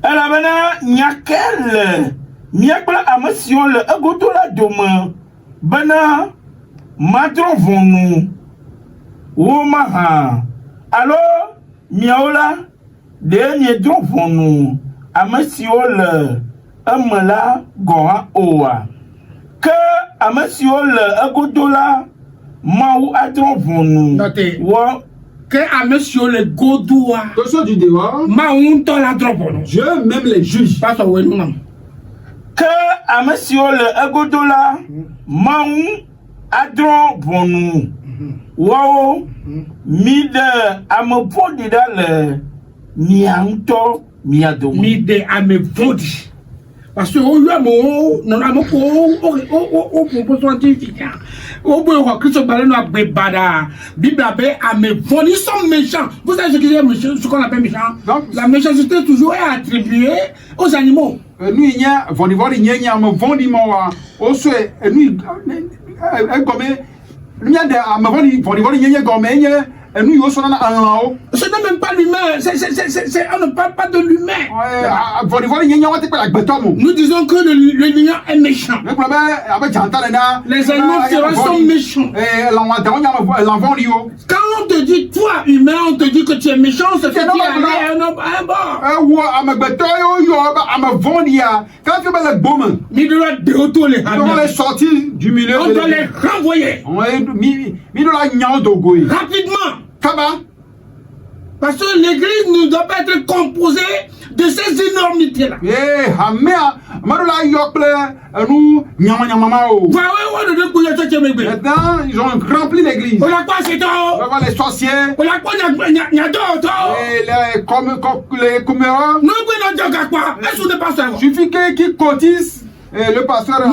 Elle a maintenant, n'y a qu'elle. N'y a pas à monsieur le agotola demain. Bana, madron vont nous. Womaha. Alors, miaola, dernier don vont nous. À monsieur le amala goa oa. Que à monsieur le agodola, maou adron vont nous. Que à monsieur le godoua. Que ceux du dehors, maou la dropono. Dieu même les juge. Pas ça, oui, non. Que à monsieur le agodola, maou adron vont nous. Wow, mide à me podi dans le mianto miado. Mide à me podi. Parce que on lui a mon non a mon pour scientifique. Au bout de Christ Baleno a bébada. Bible a me podi, ils sont méchants. Vous savez ce qu'on appelle méchant? La méchanceté toujours est attribuée aux animaux. Nous il y a vendivori il y a me vendimoa. Aussi nous comme il y a des vendivori il y a comme et nous, nous sommes en haut. Ce n'est même pas l'humain. On ne parle pas de l'humain. Nous disons que l'humain est méchant. Les animaux sont méchants. Quand on te dit, toi, humain, on te dit que tu es méchant, c'est que tu es allé à un bord. Mais il doit les sortir du milieu. On doit les renvoyer. Rapidement. Parce que l'église ne doit pas être composée de ces énormités-là. Maintenant, ils ont rempli l'église. On va voir les sorciers. Les commérants. Il suffit qu'ils cotisent. Le pasteur est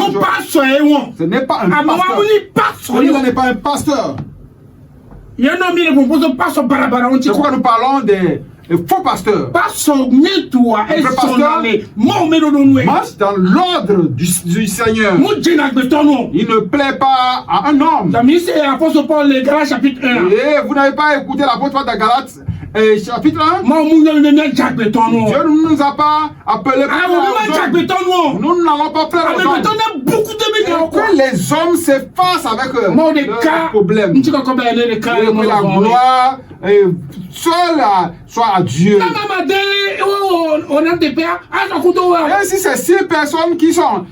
ce n'est pas un pasteur. Ce n'est pas un pasteur. C'est pourquoi nous parlons des faux pasteurs. Marche dans l'ordre du Seigneur. Il ne plaît pas à un homme. Et vous n'avez pas écouté l'apôtre Paul dans Galates chapitre 1. Dieu ne nous a pas appelés pour nous n'allons pas faire que les hommes s'effacent avec leurs problèmes. Et que la gloire seule soit à Dieu. Et si c'est 6 personnes qui sont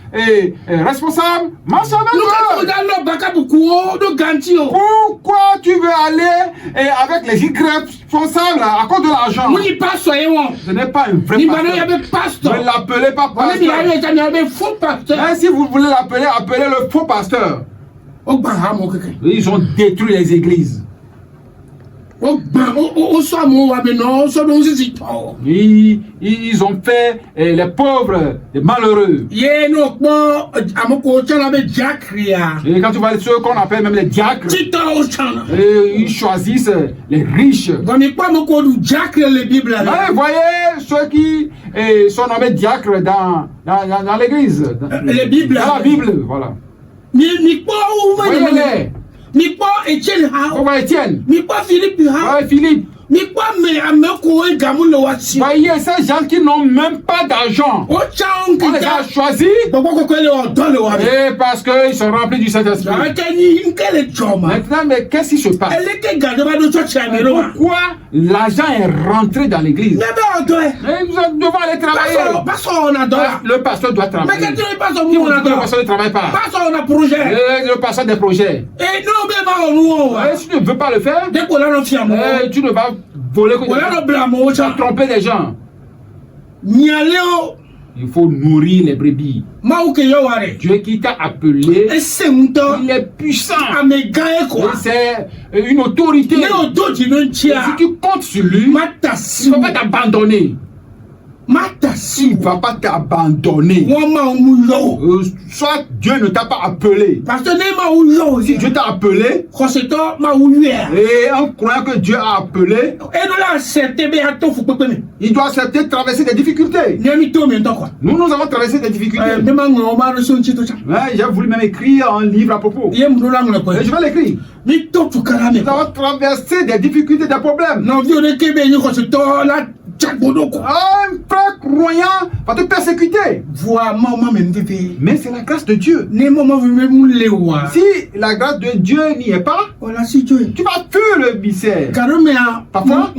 responsables, marche avec eux. Pourquoi tu veux aller avec les irresponsables à cause de l'argent? Ce n'est pas un vrai pasteur. Ne l'appelez pas pasteur. Mais si vous voulez l'appeler, appelez le faux pasteur. Ils ont détruit les églises. Ils ont fait les pauvres, les malheureux. Et quand tu vois ceux qu'on appelle même les diacres, ils choisissent les riches. Voyez ceux qui sont nommés diacres dans l'église, dans la Bible, voilà. Voyez-les. On va Étienne. Philippe. Voyez ces gens qui n'ont même pas d'argent. On les a choisis. Et parce qu'ils sont remplis du Saint-Esprit. Maintenant, mais qu'est-ce qui se passe? Pourquoi l'argent est rentré dans l'église? Nous devons aller travailler. Le pasteur doit travailler. Mais le pasteur ne travaille pas. Le pasteur des projets. Et si tu ne veux pas le faire, tu ne vas voler, tu vas tromper les gens. Il faut nourrir les brebis. Dieu qui t'a appelé, il est puissant. C'est une autorité. Et si tu comptes sur lui, il ne va pas t'abandonner. Il ne va pas t'abandonner. Soit Dieu ne t'a pas appelé. Si Dieu t'a appelé, et en croyant que Dieu a appelé, il doit accepter de traverser des difficultés. Nous avons traversé des difficultés. J'ai voulu même écrire un livre à propos. Et je vais l'écrire. Nous avons traversé des difficultés, des problèmes. Un frère croyant va te persécuter. Mais c'est la grâce de Dieu. Si la grâce de Dieu n'y est pas, tu vas fuir le misère. Parfois,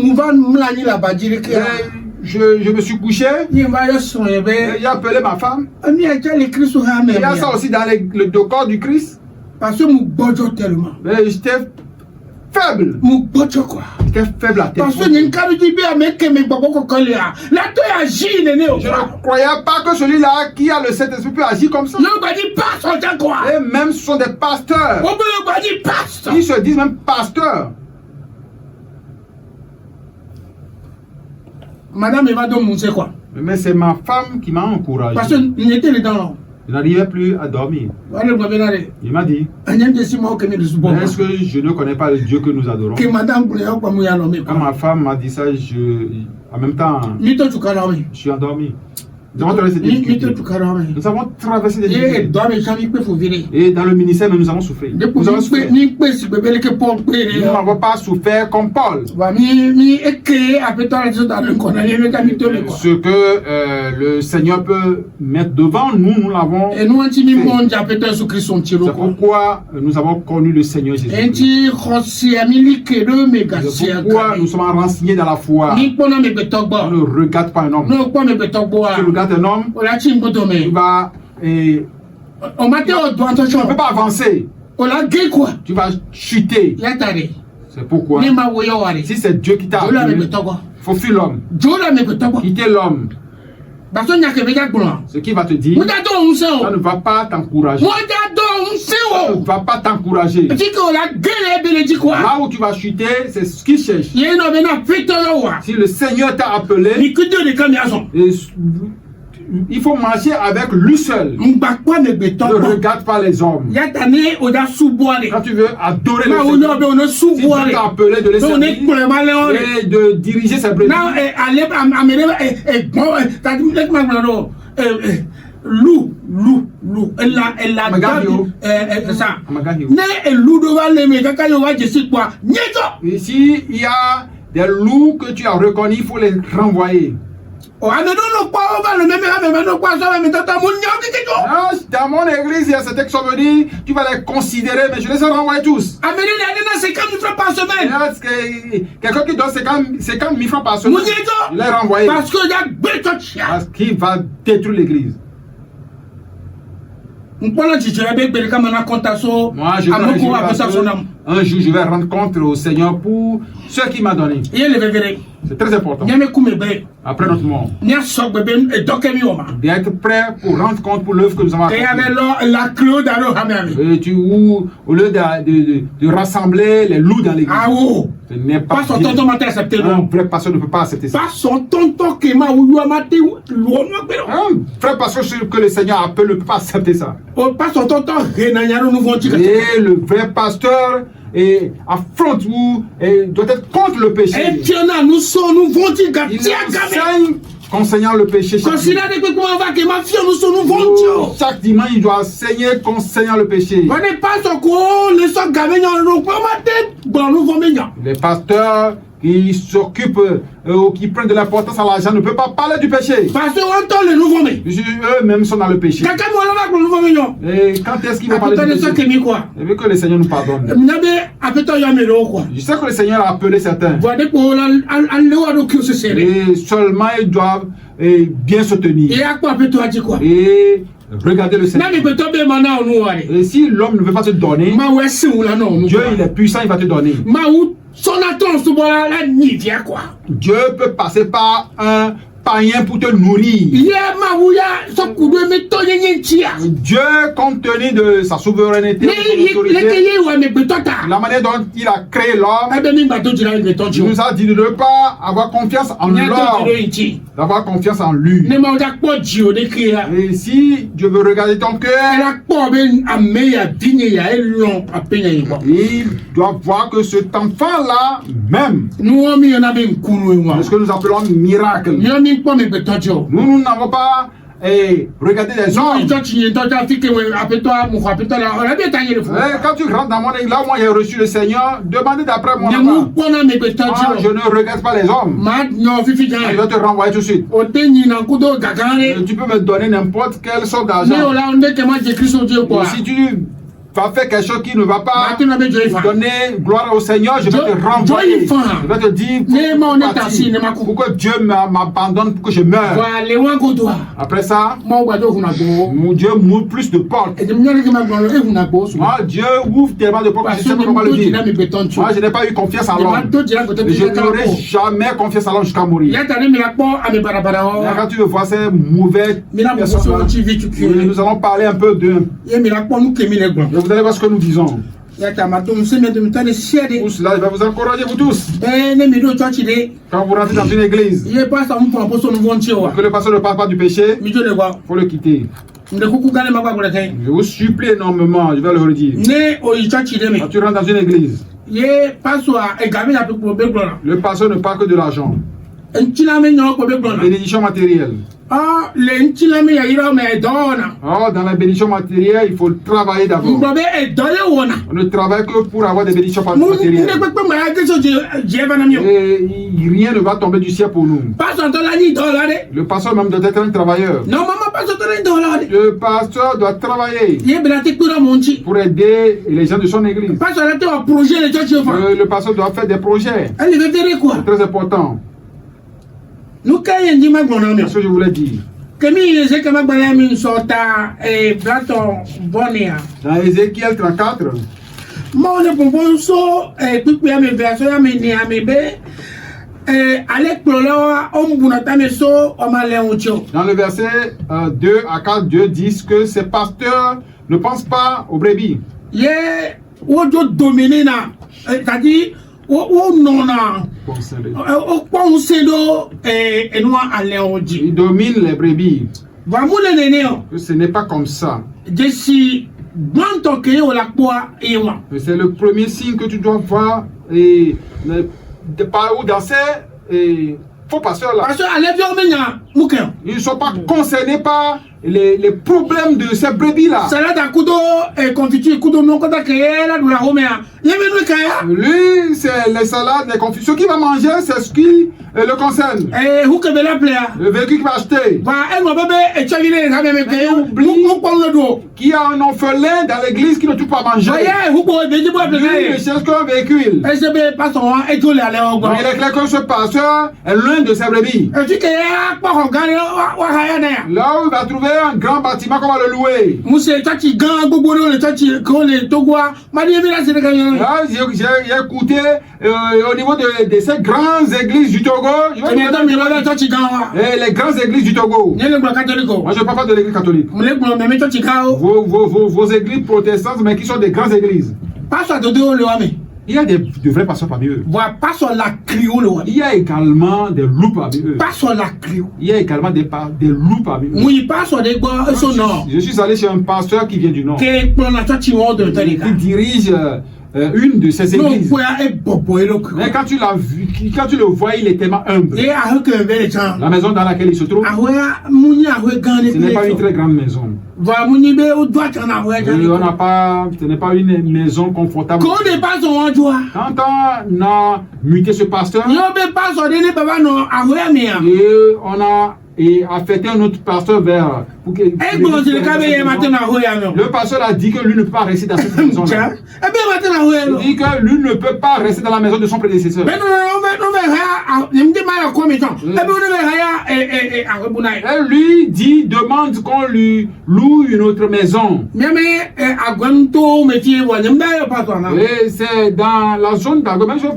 je me suis couché, j'ai appelé ma femme. Il y a ça aussi dans le corps du Christ. J'étais faible. J'étais faible à tête. Je ne croyais pas que celui-là qui a le Saint-Esprit peut agir comme ça. Et même ce sont des pasteurs. Ils se disent même pasteurs. Madame Eva Domounsé quoi. Mais c'est ma femme qui m'a encouragé. Parce qu'il était dedans. Je n'arrivais plus à dormir. Il m'a dit, est-ce que je ne connais pas le Dieu que nous adorons? Quand ma femme m'a dit ça, en même temps, je suis endormi. Nous avons traversé des difficultés. Nous avons traversé des difficultés. Et dans le ministère, nous avons souffert. Nous avons souffert. Nous n'avons pas souffert comme Paul. Ce que le Seigneur peut mettre devant nous, nous l'avons fait. C'est pourquoi nous avons connu le Seigneur Jésus. C'est pourquoi nous sommes renseignés dans la foi. On ne regarde pas un homme. Tu regardes un homme, tu vas... on ne peut pas avancer. Tu vas chuter. C'est pourquoi, si c'est Dieu qui t'a appelé, il faut fuir l'homme. Quitter l'homme. Ce qui va te dire, ça ne va pas t'encourager. Ça ne va pas t'encourager. Là où tu vas chuter, c'est ce qu'il cherche. Si le Seigneur t'a appelé, il faut marcher avec lui seul. Ne regarde pas les hommes. Quand tu veux adorer le Seigneur, si Dieu t'a appelé de les servir et de diriger ses brebis. Lou. Elle a ça. Ici, il y a des loups que tu as reconnus, il faut les renvoyer. Dans mon église, il y a cet texte qui me dit, tu vas les considérer, mais je les ai renvoyés tous. Quelqu'un qui donne 50 000 francs par semaine, je les renvoyé. Parce qu'il va détruire l'église. Moi, un jour, je vais rendre compte au Seigneur pour ce qu'il m'a donné. C'est très important. Après notre mort, d'être prêt pour rendre compte pour l'œuvre que nous avons accomplie. Et tu, au lieu de rassembler les loups dans l'église, ce n'est pas un vrai pasteur ne peut pas accepter ça. Un vrai pasteur que le Seigneur appelle ne peut pas accepter ça. Et le vrai pasteur affronte ou doit être contre le péché. Il enseigne concernant le péché. Chaque dimanche, il doit enseigner concernant le péché. Les pasteurs qui s'occupent ou qui prennent de l'importance à l'argent ne peuvent pas parler du péché. Eux-mêmes sont dans le péché. Et quand est-ce qu'ils vont parler du péché? Et vu que le Seigneur nous pardonne. Je sais que le Seigneur a appelé certains. Et seulement ils doivent bien se tenir. Et regardez le Seigneur. Et si l'homme ne veut pas te donner, Dieu il est puissant, il va te donner. Dieu peut passer par un païen pour te nourrir. Dieu, compte tenu de sa souveraineté, de son autorité, la manière dont il a créé l'homme, il nous a dit de ne pas avoir confiance en l'homme, d'avoir confiance en lui. Et si Dieu veut regarder ton cœur, il doit voir que cet enfant-là, même, ce que nous appelons miracle, nous n'avons pas regardé les hommes. Quand tu rentres dans mon église, là où moi j'ai reçu le Seigneur, demandez d'après moi. Moi, je ne regarde pas les hommes. Je vais te renvoyer tout de suite. Tu peux me donner n'importe quelle sorte d'argent. Si tu va faire quelque chose qui ne va pas donner gloire au Seigneur, je vais te renvoyer. Je vais te dire pourquoi Dieu m'abandonne pour que je meure. Après ça, mon Dieu m'ouvre plus de portes. Moi, Dieu ouvre tellement de portes que je ne sais pas comment le dire. Moi, je n'ai pas eu confiance en l'homme. Je n'aurai jamais confiance en l'homme jusqu'à mourir. Quand tu veux voir ces mauvais personnes, nous allons parler un peu de... Vous allez voir ce que nous disons. Pour cela, je vais vous encourager, vous tous. Quand vous rentrez dans une église, que le pasteur ne parle pas du péché, il faut le quitter. Je vous supplie énormément, je vais le redire. Quand tu rentres dans une église, le pasteur ne parle que de l'argent. Bénédiction matérielle. Ah, les ntilami ya ira me dona. Oh, dans la bénédiction matérielle, il faut travailler d'abord. Mbobe e dole wona. On ne travaille que pour avoir des bénédictions Mu matérielles. ne pe ma ya keso je va na mi. Et rien ne va tomber du ciel pour nous. Pastor dola ni dola de. Le pasteur même doit être un travailleur. Non maman pastor dola ni dola de. Le pasteur doit travailler Ye belate kura monchi. pour aider les gens de son église. Pastor la te un projet le church fa. Le pasteur doit faire des projets. Elle veut dire quoi? C'est très important. Nous kaye ndi magbona mi. C'est ce que je voulais dire. Kemi yeze kama gbana mi sota e blaton bonia. Dans Ézéchiel 34, Mo ne pompon so e pipe ya me verso ya me ni amebe Alec Proloa ombunata me so o male uncho. dans le verset 2 à 4, Dieu dit que ces pasteurs ne pensent pas aux brebis. Ye wojo dominer na c'est-à-dire o nona o pense do enwa ale oji. Ils dominent les brebis. Va mule neneo. Ce n'est pas comme ça. Je suis bon to ke o la kwa ewa. C'est le premier signe que tu dois voir et par où dans ces faux pasteurs là. Parce que ale bio menya muke. Ils ne sont pas concernés par les problèmes de ces brebis là. Salade à kudo et confiture kudo non kota ke la dula homea. Yemenu kaya. Lui, c'est les salades, les confusions. Ce qu'il va manger, c'est ce qui le concerne. Who can be la player? Le véhicule qu'il va acheter. Va elle m'a bébé et chavine ça me paye. Nous parle le dos. Qui a un orphelin dans l'église qui ne trouve pas manger. Voyez, vous pouvez dire quoi Lui, il ne cherche qu'un véhicule. Et c'est pas son et tout les aller au Donc, il est clair que ce pasteur est l'un de ses brebis. et tu que pas regarder wa haya na. Là où il va trouver un grand bâtiment qu'on va le louer. Monsieur tati gang gogo le tati ko le togwa. Madi mi la c'est que Là, j'ai écouté au niveau de ces grandes églises du Togo. et maintenant mi la tati gang wa. Les grandes églises du Togo. Ni le catholique. Moi, je ne parle pas de l'église catholique. Mo le mo me tati gang. Vos églises protestantes, mais qui sont des grandes églises. Pas soit de le wame. Il y a de vrais pasteurs parmi eux. Voit pas sur la crio le wame. Il y a également des loups parmi eux. Pas sur la crio. Il y a également des loups parmi eux. Oui, pas sur des gars son nom. Je suis allé chez un pasteur qui vient du Nord. Que pour la tati wo de Talika. Il dirige une de ces Non, églises. pour e bobo e lo. Mais quand tu l'as vu, quand tu le vois, il est tellement humble. Et a que vers les gens. La maison dans laquelle il se trouve, Ahwa muni ahwa gane. ce n'est pas une très grande maison. Va muni be o doit en ahwa Ce n'est pas une maison confortable. Qu'on ne pas son adjoint. Quand on a muté ce pasteur, Yo be pas so dene baba no ahwa me. et on a affecté un autre pasteur vers pour que E gbo se le kabe ye matin ahwa me. le pasteur a dit que lui ne peut pas rester dans cette maison là. E be matin ahwa Il dit que lui ne peut pas rester dans la maison de son prédécesseur. Mais non ha nimdi ma ko meton. E be no be ha ahwa bunai. Et lui dit, demande qu'on lui loue une autre maison. Meme agwanto métier wa nimda yo pas so na. Et c'est dans la zone d'Ago. Mais je ne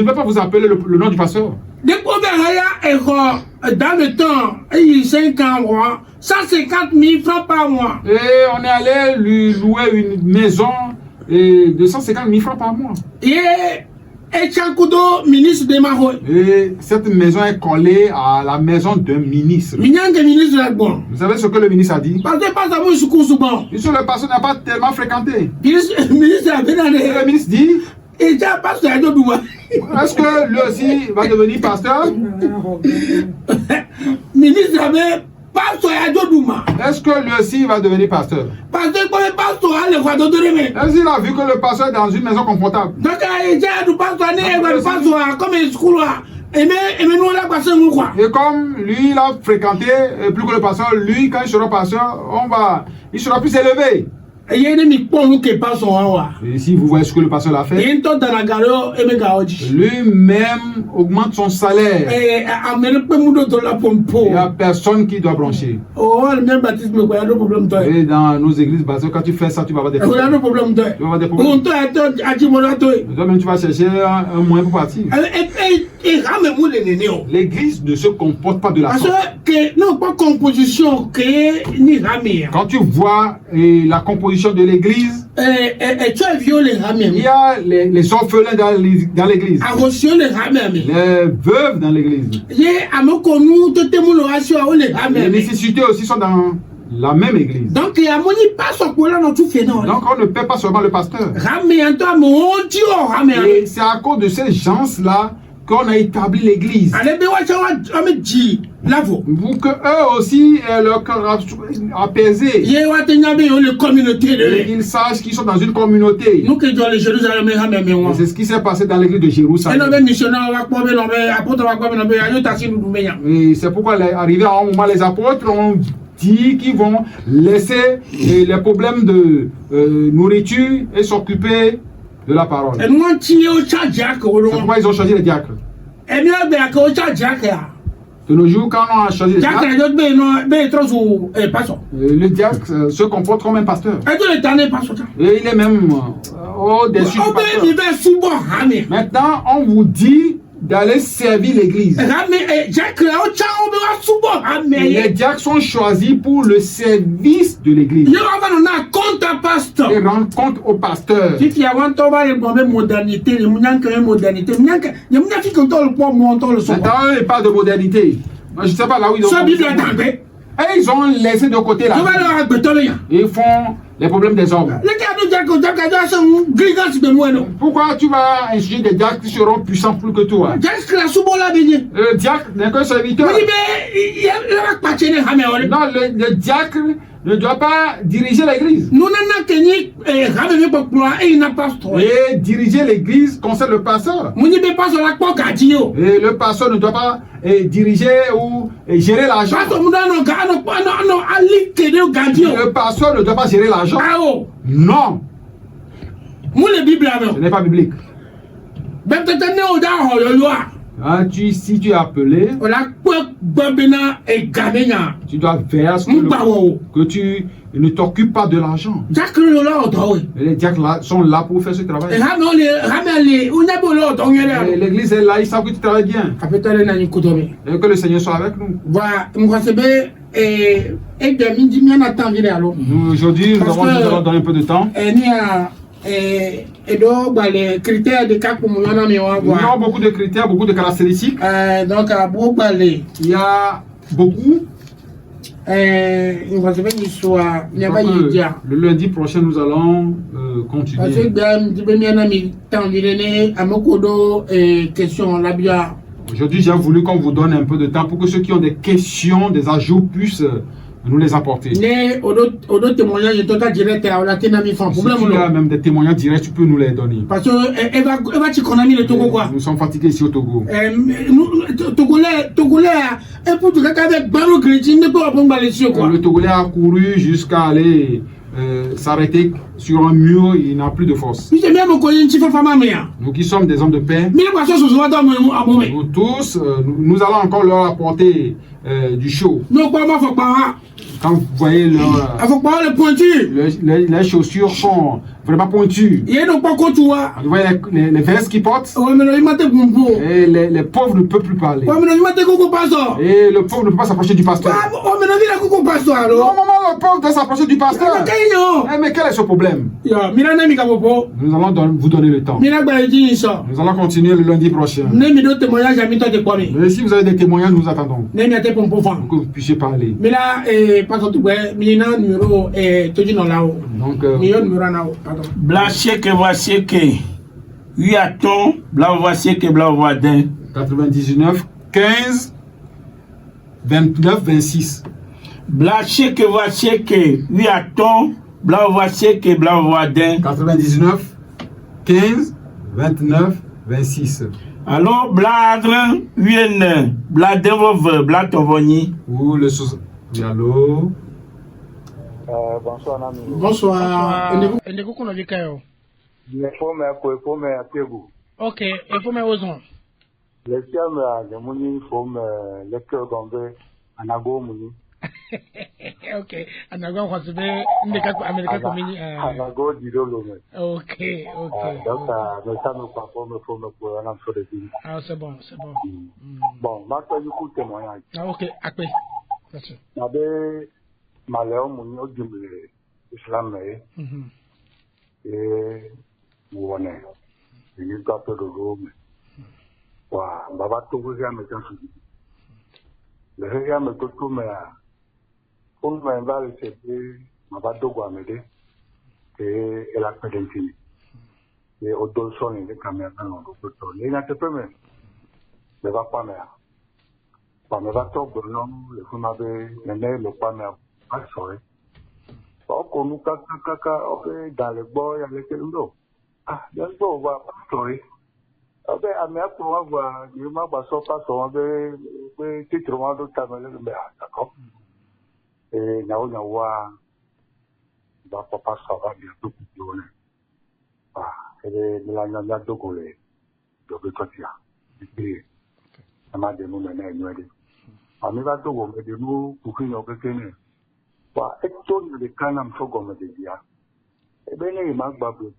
vais pas vous appeler le nom du pasteur. Dès qu'on verra dans le temps, il y a 5 ans, 150 000 francs par mois. Et on est allé lui louer une maison de 150 000 francs par mois. Et Chankudo, ministre de Maho. Et cette maison est collée à la maison d'un ministre. Ministre de la Bon. Vous savez ce que le ministre a dit? Parce que pas d'avoir ce cours souvent. Le pasteur n'a pas tellement fréquenté. Ministre a bien allé. Et le ministre dit, et déjà pasteur à Dodoua. est-ce que lui aussi va devenir pasteur? Ministre avait pasteur à Dodouma. Est-ce que lui aussi va devenir pasteur? Parce que le pasteur a le droit de donner. Est-ce qu'il a vu que le pasteur est dans une maison confortable? Donc, il y a du pasteur, le pasteur, comme un school. Et nous, on a passé nous quoi. Et comme lui, il a fréquenté plus que le pasteur, lui, quand il sera pasteur, il sera plus élevé. Et il y a des micros qui passent en haut. Et si vous voyez ce que le pasteur a fait, lui-même augmente son salaire. Et Il n'y a personne qui doit blanchir. Et dans nos églises, quand tu fais ça, tu vas avoir des problèmes. Tu vas avoir des problèmes. Toi-même, tu vas chercher un moyen pour partir. L'église ne se comporte pas de la sorte. Quand tu vois la composition de l'église, il y a les orphelins dans l'église, les veuves dans l'église. Les nécessités aussi sont dans la même église. Donc, on ne paie pas seulement le pasteur. Et c'est à cause de ces gens-là qu'on a établi l'église. Pour que eux aussi leur cœur apaisé. Et ils sachent qu'ils sont dans une communauté. C'est ce qui s'est passé dans l'église de Jérusalem. Et c'est pourquoi arrivé à un moment, les apôtres ont dit qu'ils vont laisser les problèmes de nourriture et s'occuper de la parole. C'est pourquoi ils ont choisi les diacres. De nos jours, quand on a choisi les diacres, le diacre se comporte comme un pasteur. Et il est même au-dessus du pasteur. Maintenant, on vous dit d'aller servir l'église. Les diacres sont choisis pour le service de l'église. Ils rendent compte au pasteur. Il n'y a pas de modernité. Moi, je ne sais pas là où ils ont. Et ils ont laissé de côté là. Ils font les problèmes des hommes. Pourquoi tu vas instruire des diacres qui seront puissants plus que toi? Le diacre n'est qu'un serviteur. Non, le diacre ne doit pas diriger l'église. Et diriger l'église concerne le pasteur. Et le pasteur ne doit pas diriger ou gérer l'argent. Le pasteur ne doit pas gérer l'argent. Non. Ce n'est pas biblique. Si tu es appelé, tu dois faire ce que tu ne t'occupes pas de l'argent. Les diacres sont là pour faire ce travail. L'église est là, ils savent que tu travailles bien. Et que le Seigneur soit avec nous. Aujourd'hui, nous allons donner un peu de temps. Les critères de cas comme nous avons beaucoup de critères, beaucoup de caractéristiques. Donc, il y a beaucoup. Le lundi prochain, nous allons continuer. Aujourd'hui, j'ai voulu qu'on vous donne un peu de temps pour que ceux qui ont des questions, des ajouts puissent nous les apporter. Si tu as même des témoignages directs, tu peux nous les donner. Parce que nous sommes fatigués ici au Togo. Le Togolais a couru jusqu'à aller s'arrêter sur un mur, il n'a plus de force. Nous qui sommes des hommes de paix, nous tous, nous allons encore leur apporter du chaud. Quand vous voyez les chaussures sont vraiment pointues. Vous voyez les vestes qu'ils portent. Et les pauvres ne peuvent plus parler. Et le pauvre ne peut pas s'approcher du pasteur. Non, le pauvre doit s'approcher du pasteur. Mais quel est ce problème? Nous allons vous donner le temps. Nous allons continuer le lundi prochain. Mais si vous avez des témoignages, nous attendons. Pour que vous puissiez parler. Donc, Blacheke voici 8 à ton, bla voici que bla voisin. 99, 15, 29, 26. Blacheke voici 8 à ton, bla voici que bla voisin. 99, 15, 29, 26. Alors, bladre, 8, bladre vove, bladre voni. Ou le sous. Allô? Bonsoir, Nami. Bonsoir. Ok, il faut me oser. Les femmes, les mounis, forment les cœurs d'envers, anago mouni. Ok, anago, on se met, Américain communie. Anago, d'idolo. Ok. Donc, mais ça ne pas pour me former pour un enfant de vie. Ah, c'est bon. Bon, maintenant, du coup, témoignage. Ah, ok, après. N'avait malheur mouni au Djumble, Islam, et Wone. Il y a un peu de l'eau. Baba Togo, j'ai un médecin. Le réel me tout mais on m'a accepté Baba Togo à m'aider et la pédantine. Et au dos son et les caméras dans le photo. Il n'a pas même. me va pas mais pas me va trop bon le fuma be nene le pas mais pas sorry ko nu kaka ok dans le boy avec le ndo ah bien bon va pas sorry ok ami apo va ni ma ba so pas so be titre moi do ta me le d'accord et na wa ba papa ça va bien tout donner ah et la na do ko le do be to tia et ama de nous na enwede ami ba do go me de nous ku ki no ke ne wa eto ni de kana mfo go me de dia e be ne ma gba bu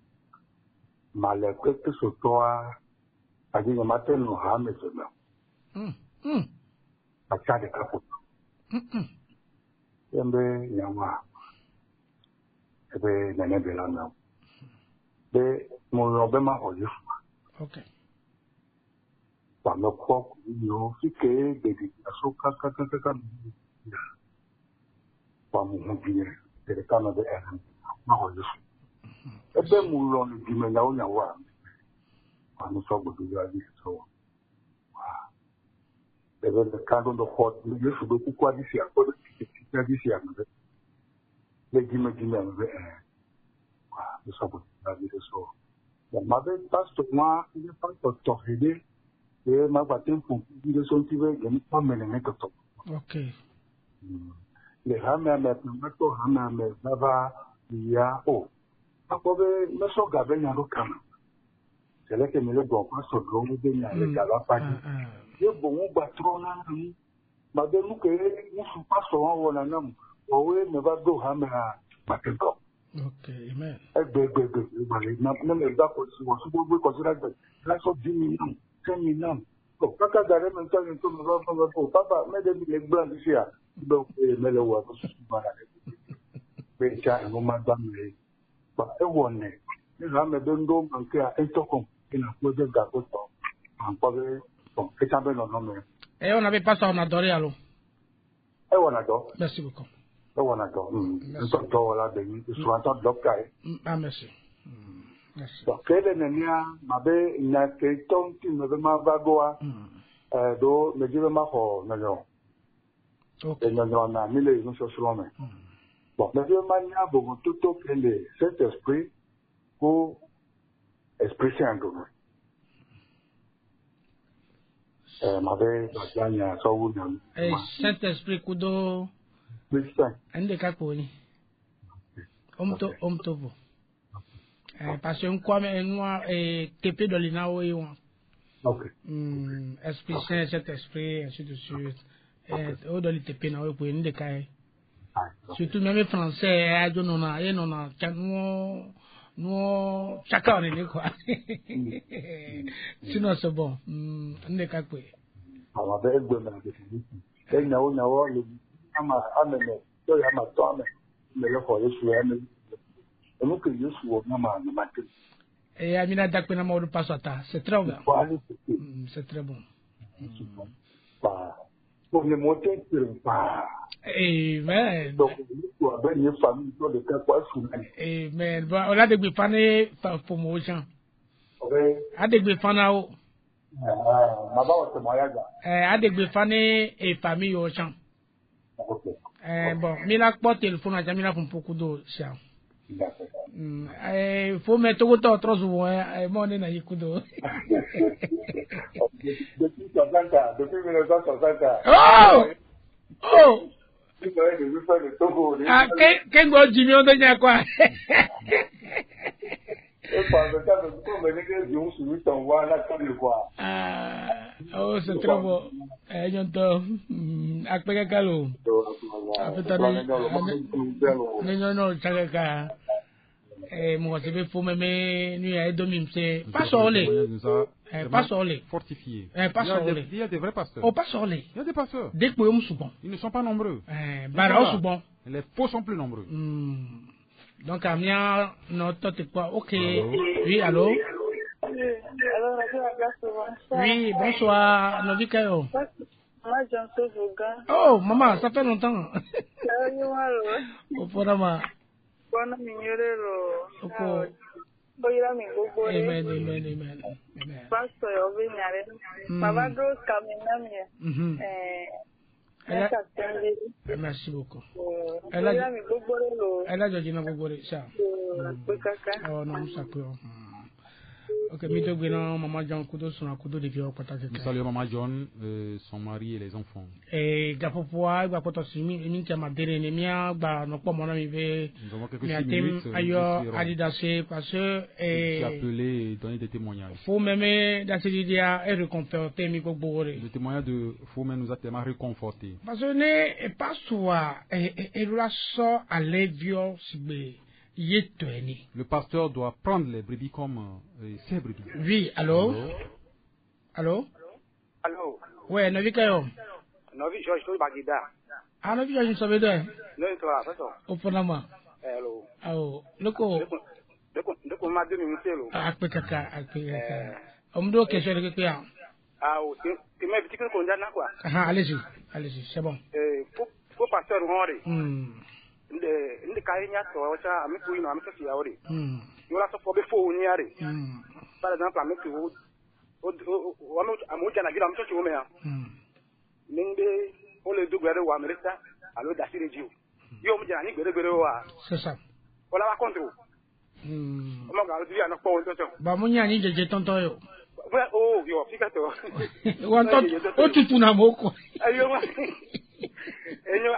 ma le ko ke so to a adi ni ma te no ha me so na a cha de ka ko embe nyawa ebe nene bela na be mo no be ma ho yu okay pa no ko no fi ke de di so ka pa mo ho bi ne de ka na de ma ho yu ebe mo lo ni di me na o nyawa pa no so go do ya di so ebe de ka do ho ni yu su do ku kwa di si a ko di si a le dime be so go da di so ya ma be pastor moi il est pas to aider et ma ba tempo di so ti be gen pa me ne to okay le hama me to hama me baba ya o akobe me so ga be nya ro kan c'est là que me le bon pastor do mo de nya le gala pa ye bon gba tro na ni ma be lu ke ni su pastor wa na na o we me ba do hama ma te go. Okay, amen. Na me da ko si wo su bo ko sira de la so 10 millions 10 millions ko kaka dare men to ni to me ba papa me de le brand ici a do me le wa ko su ba la be cha no ma da me ba e wonne ni ra me do ndo man ke a etokon ina ko de ga ko to an ko be bon e cha be no no me Et on avait pas ça on adorait alors. E wona do. Merci beaucoup. E wona do. To wala de ni so an to doctor. Ah merci. Merci. Donc, quelle est ma be na ke ton ti me ma vagoa do me give ma ho na yo. Okay. Na na mi le no so so me. Bon, me give ma nya bo tout que le cet esprit pour esprit saint do. Ma be la nya so wu na. Cet esprit kudo Esprit saint. ande ka ko ni. Omto bo. Parce que quoi mais moi TP de l'INAO et on OK. Esprit saint cet esprit ainsi de suite au de l'TP na pour une de kai surtout même français a jo nona et nona no chacun on est quoi sinon c'est bon ande ka ko ala be egbe na de ni na o le ama amene to ya ma to ame me le ko yesu ame emu ke yesu o na ma te et amina dakpena ma o passo ata c'est très bien c'est très bon pas pour le monter pas amen donc tu as bien une famille to de quoi sous amen bon on a de bifane promotion okay a de bifana o ma ba o te moyaga a de bifane et famille au champ okay bon mila por téléphone a jamina pour beaucoup de ça faut mettre tout autre souvent mon na yikudo depuis 60 ans depuis 1960 oh ah quel go Jimmy on doit quoi et par le cas de comme les gars du sous ton voilà comme quoi oh c'est trop beau nyonto akpeke kalo apetani no chakaka moi je vais faut même nuit à domi c'est pas sorler pas sorler fortifié pas sorler il y a des vrais pasteurs oh pas sorler il y a des pasteurs dès que nous souvent ils ne sont pas nombreux bara souvent les faux sont plus nombreux donc Amia notre quoi OK oui allô oui bonsoir Novikayo oh maman ça fait longtemps au programme Bona minyorero. Boyira mi gbogbo re. Amen, amen, amen. Amen. Pastor Yobi Nyare. Baba Rose Kamenamie. Merci beaucoup. Boyira mi gbogbo re lo. Elle a déjà gbogbo re ça. Oh non, ça peut. Ok, mito gwena Maman John kudo suna kudo de kio pata ke. Salut Maman John, son mari et les enfants. Gapopoa gba poto simi mi tia madere ne mia gba no po mona mi ve. Nous avons quelques Mi minutes. atem ayo adidase parce J'ai appelé et donné des témoignages. faut même d'asser dia et réconforter mi gbogbo re. Le témoignage de Foumen nous a tellement réconfortés. Parce que ne pas soit et la so alevio sigbe. Le pasteur doit prendre les brebis comme ses brebis. Oui, allô? Allô? Allô? Ouais, Novi Kayo. Novi George to Bagida. Ah, Novi George sabe de? No to la, façon. O ponama. Hello. Ah, loko. Loko ma demi mutelo. Akpe kaka. Omdo question de quoi? Ah, tu m'as dit que qu'on a quoi? Ah, allez-y, c'est bon. Faut pasteur Henri. Ndi kainya to wacha amiku ino amiku ya ori yola so fobe fo uniare par exemple amiku o amuja na gira mtoto ume ya ninde ole dugere wa amerika alo dasire jiu yo mja ni gbere wa c'est ça ola wa control o mo ga lu ya na po ntoto ba munya ni jeje tonto yo oh yo fika to wa o tutu na moko ayo ma enyo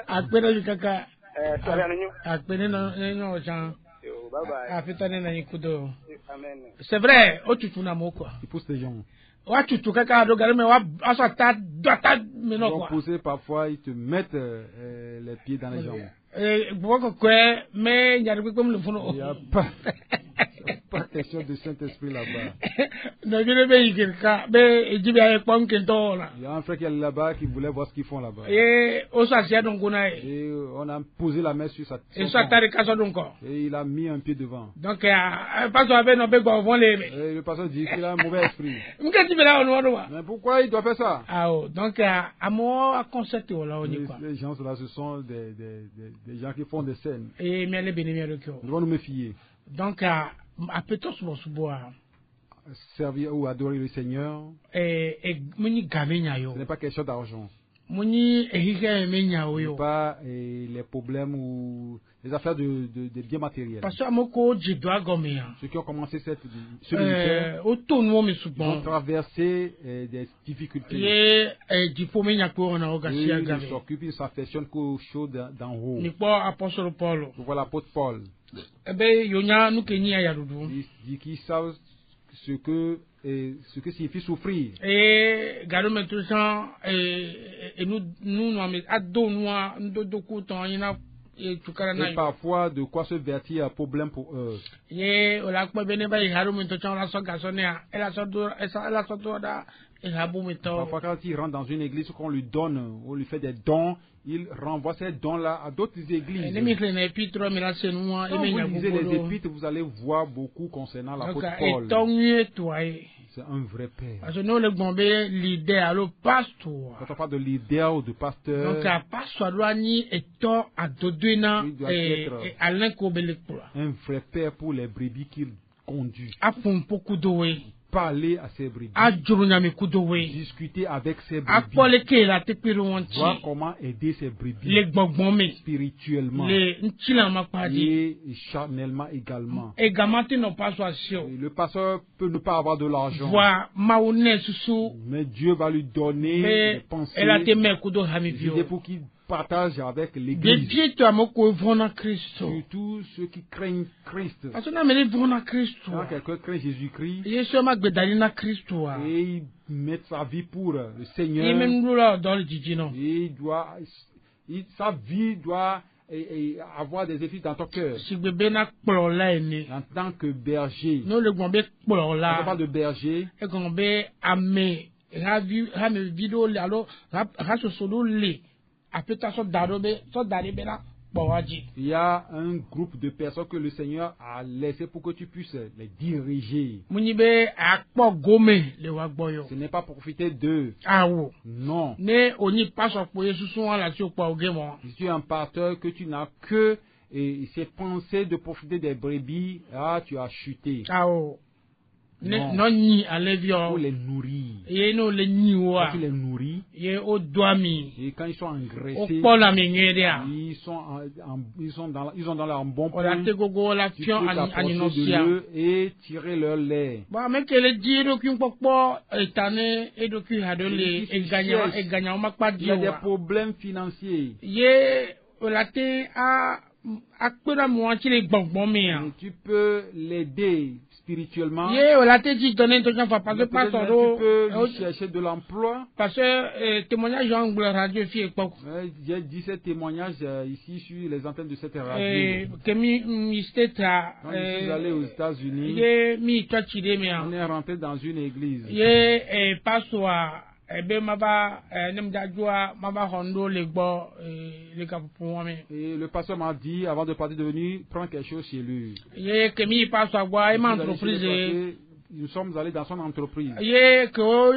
akpera kaka Amen. C'est vrai, tu pousse les gens. Ils vont pousser parfois, ils te mettent les pieds dans les jambes. Mais il n'y a pas question de Saint-Esprit là-bas. Il y a un frère qui est là-bas qui voulait voir ce qu'ils font là-bas. Et on a posé la main sur sa tête. Et il a mis un pied devant. Donc, le pasteur dit qu'il a un mauvais esprit. Mais pourquoi il doit faire ça? Donc, les gens là, ce sont des gens qui font des scènes. Nous devons nous méfier. Donc, servir ou adorer le Seigneur, ce n'est pas question d'argent. Ce n'est pas les problèmes ou les affaires de biens matériels. Ceux qui ont commencé ce ministère ont traversé des difficultés. Ils s'affectionnent qu'aux choses d'en haut. Vous voyez l'apôtre Paul. Ils disent qu'ils savent ce que signifie souffrir. Et parfois de quoi se vertir un problème pour eux. Parfois quand il rentre dans une église, qu'on lui donne, on lui fait des dons, il renvoie ces dons-là à d'autres églises. Quand vous lisez les épîtres, vous allez voir beaucoup concernant l'apôtre Paul. C'est un vrai père. Quand on parle de leader ou de pasteur, il doit être un vrai père pour les brebis qu'il conduit. Parler à ses brebis, discuter avec ses brebis, voir comment aider ses brebis spirituellement et charnellement également. Et le pasteur peut ne pas avoir de l'argent, mais Dieu va lui donner des pensées, des idées pour qu'il partage avec l'église. Surtout ceux qui craignent Christ. Quand quelqu'un craint Jésus-Christ et il met sa vie pour le Seigneur, sa vie doit avoir des effets dans ton cœur. En tant que berger, quand on parle de berger, il y a un groupe de personnes que le Seigneur a laissé pour que tu puisses les diriger. Ce n'est pas profiter d'eux. Non. Si tu es un pasteur que tu n'as que et ces pensées de profiter des brebis, tu as chuté. Non ni alevio. Faut les nourrir. Et nous les niwa. Quand tu les nourris. Et au doami. Et quand ils sont engraissés. Ils ont dans leur bon point. Tu peux t'approcher de eux et tirer leur lait. Bon, mais que le dire qu'un pokpo étané et de qui a de lait et gagnant ma pas dire. Il y a des problèmes financiers. Tu peux l'aider spirituellement. Tu peux chercher de l'emploi. Parce que témoignage en radio j'ai dit ces témoignages ici sur les antennes de cette radio. Quand je suis allé aux États-Unis, on est rentré dans une église. Et le pasteur m'a dit, avant de partir de venir, prends quelque chose chez lui. Nous sommes allés dans son entreprise. Quand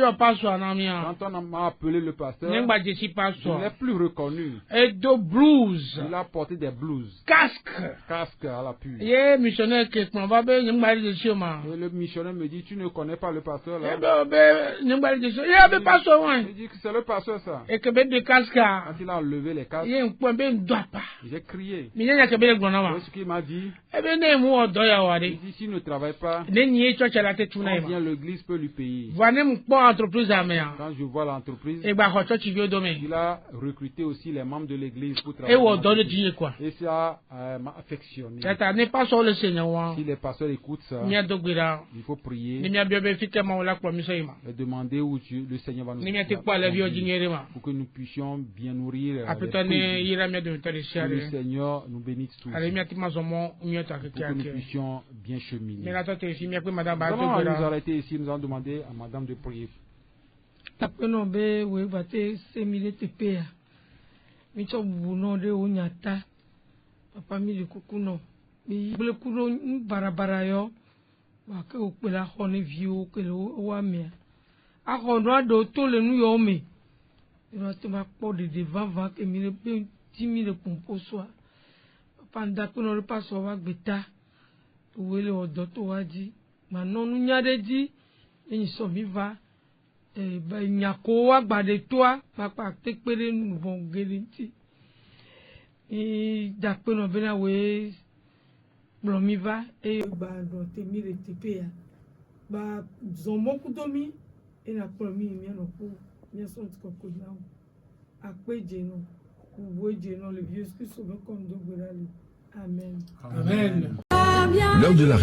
on m'a appelé le pasteur, je ne l'ai plus reconnu. Il a porté des blouses. Casque à l'appui. Et le missionnaire me dit, tu ne connais pas le pasteur là? Il dit que c'est le pasteur ça. Quand il a enlevé les casques, j'ai crié. Ce qu'il m'a dit, il dit, s'il ne travaille pas, combien l'église peut lui payer? Quand je vois l'entreprise, il a recruté aussi les membres de l'église pour travailler. Et ça m'a affectionné. Si les pasteurs écoutent ça, il faut prier et demander où le Seigneur va nous aider pour que nous puissions bien nourrir que le Seigneur nous bénisse tous, pour que nous puissions bien cheminer. Nous allons nous arrêter ici, nous allons demander à madame de prier. Maintenant, nous n'y a dit, et nous sommes vivants, et il n'y a qu'au bas de toi, ma part, t'es péré, nous vont guérir. Et d'après nous, venons, oui, blomiva, et bah, dans tes mille et tes pères, bah, ils ont beaucoup dormi, et la première, il y a nos coups, il y a son coco là. Après, Dieu, vous voyez, Dieu, le vieux, ce qui sauve comme de Amen. Amen. L'heure de la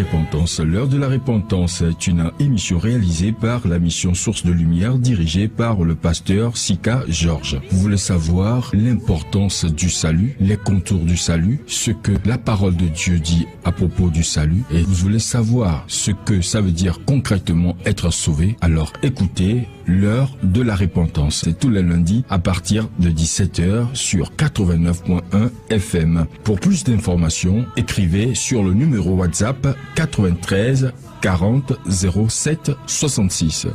repentance est une émission réalisée par la mission Source de Lumière dirigée par le pasteur Sika Georges. Vous voulez savoir l'importance du salut, les contours du salut, ce que la parole de Dieu dit à propos du salut, et vous voulez savoir ce que ça veut dire concrètement être sauvé, alors écoutez l'heure de la repentance. C'est tous les lundis à partir de 17h sur 89.1 FM. Pour plus d'informations, écrivez sur le numéro WhatsApp 93 40 07 66.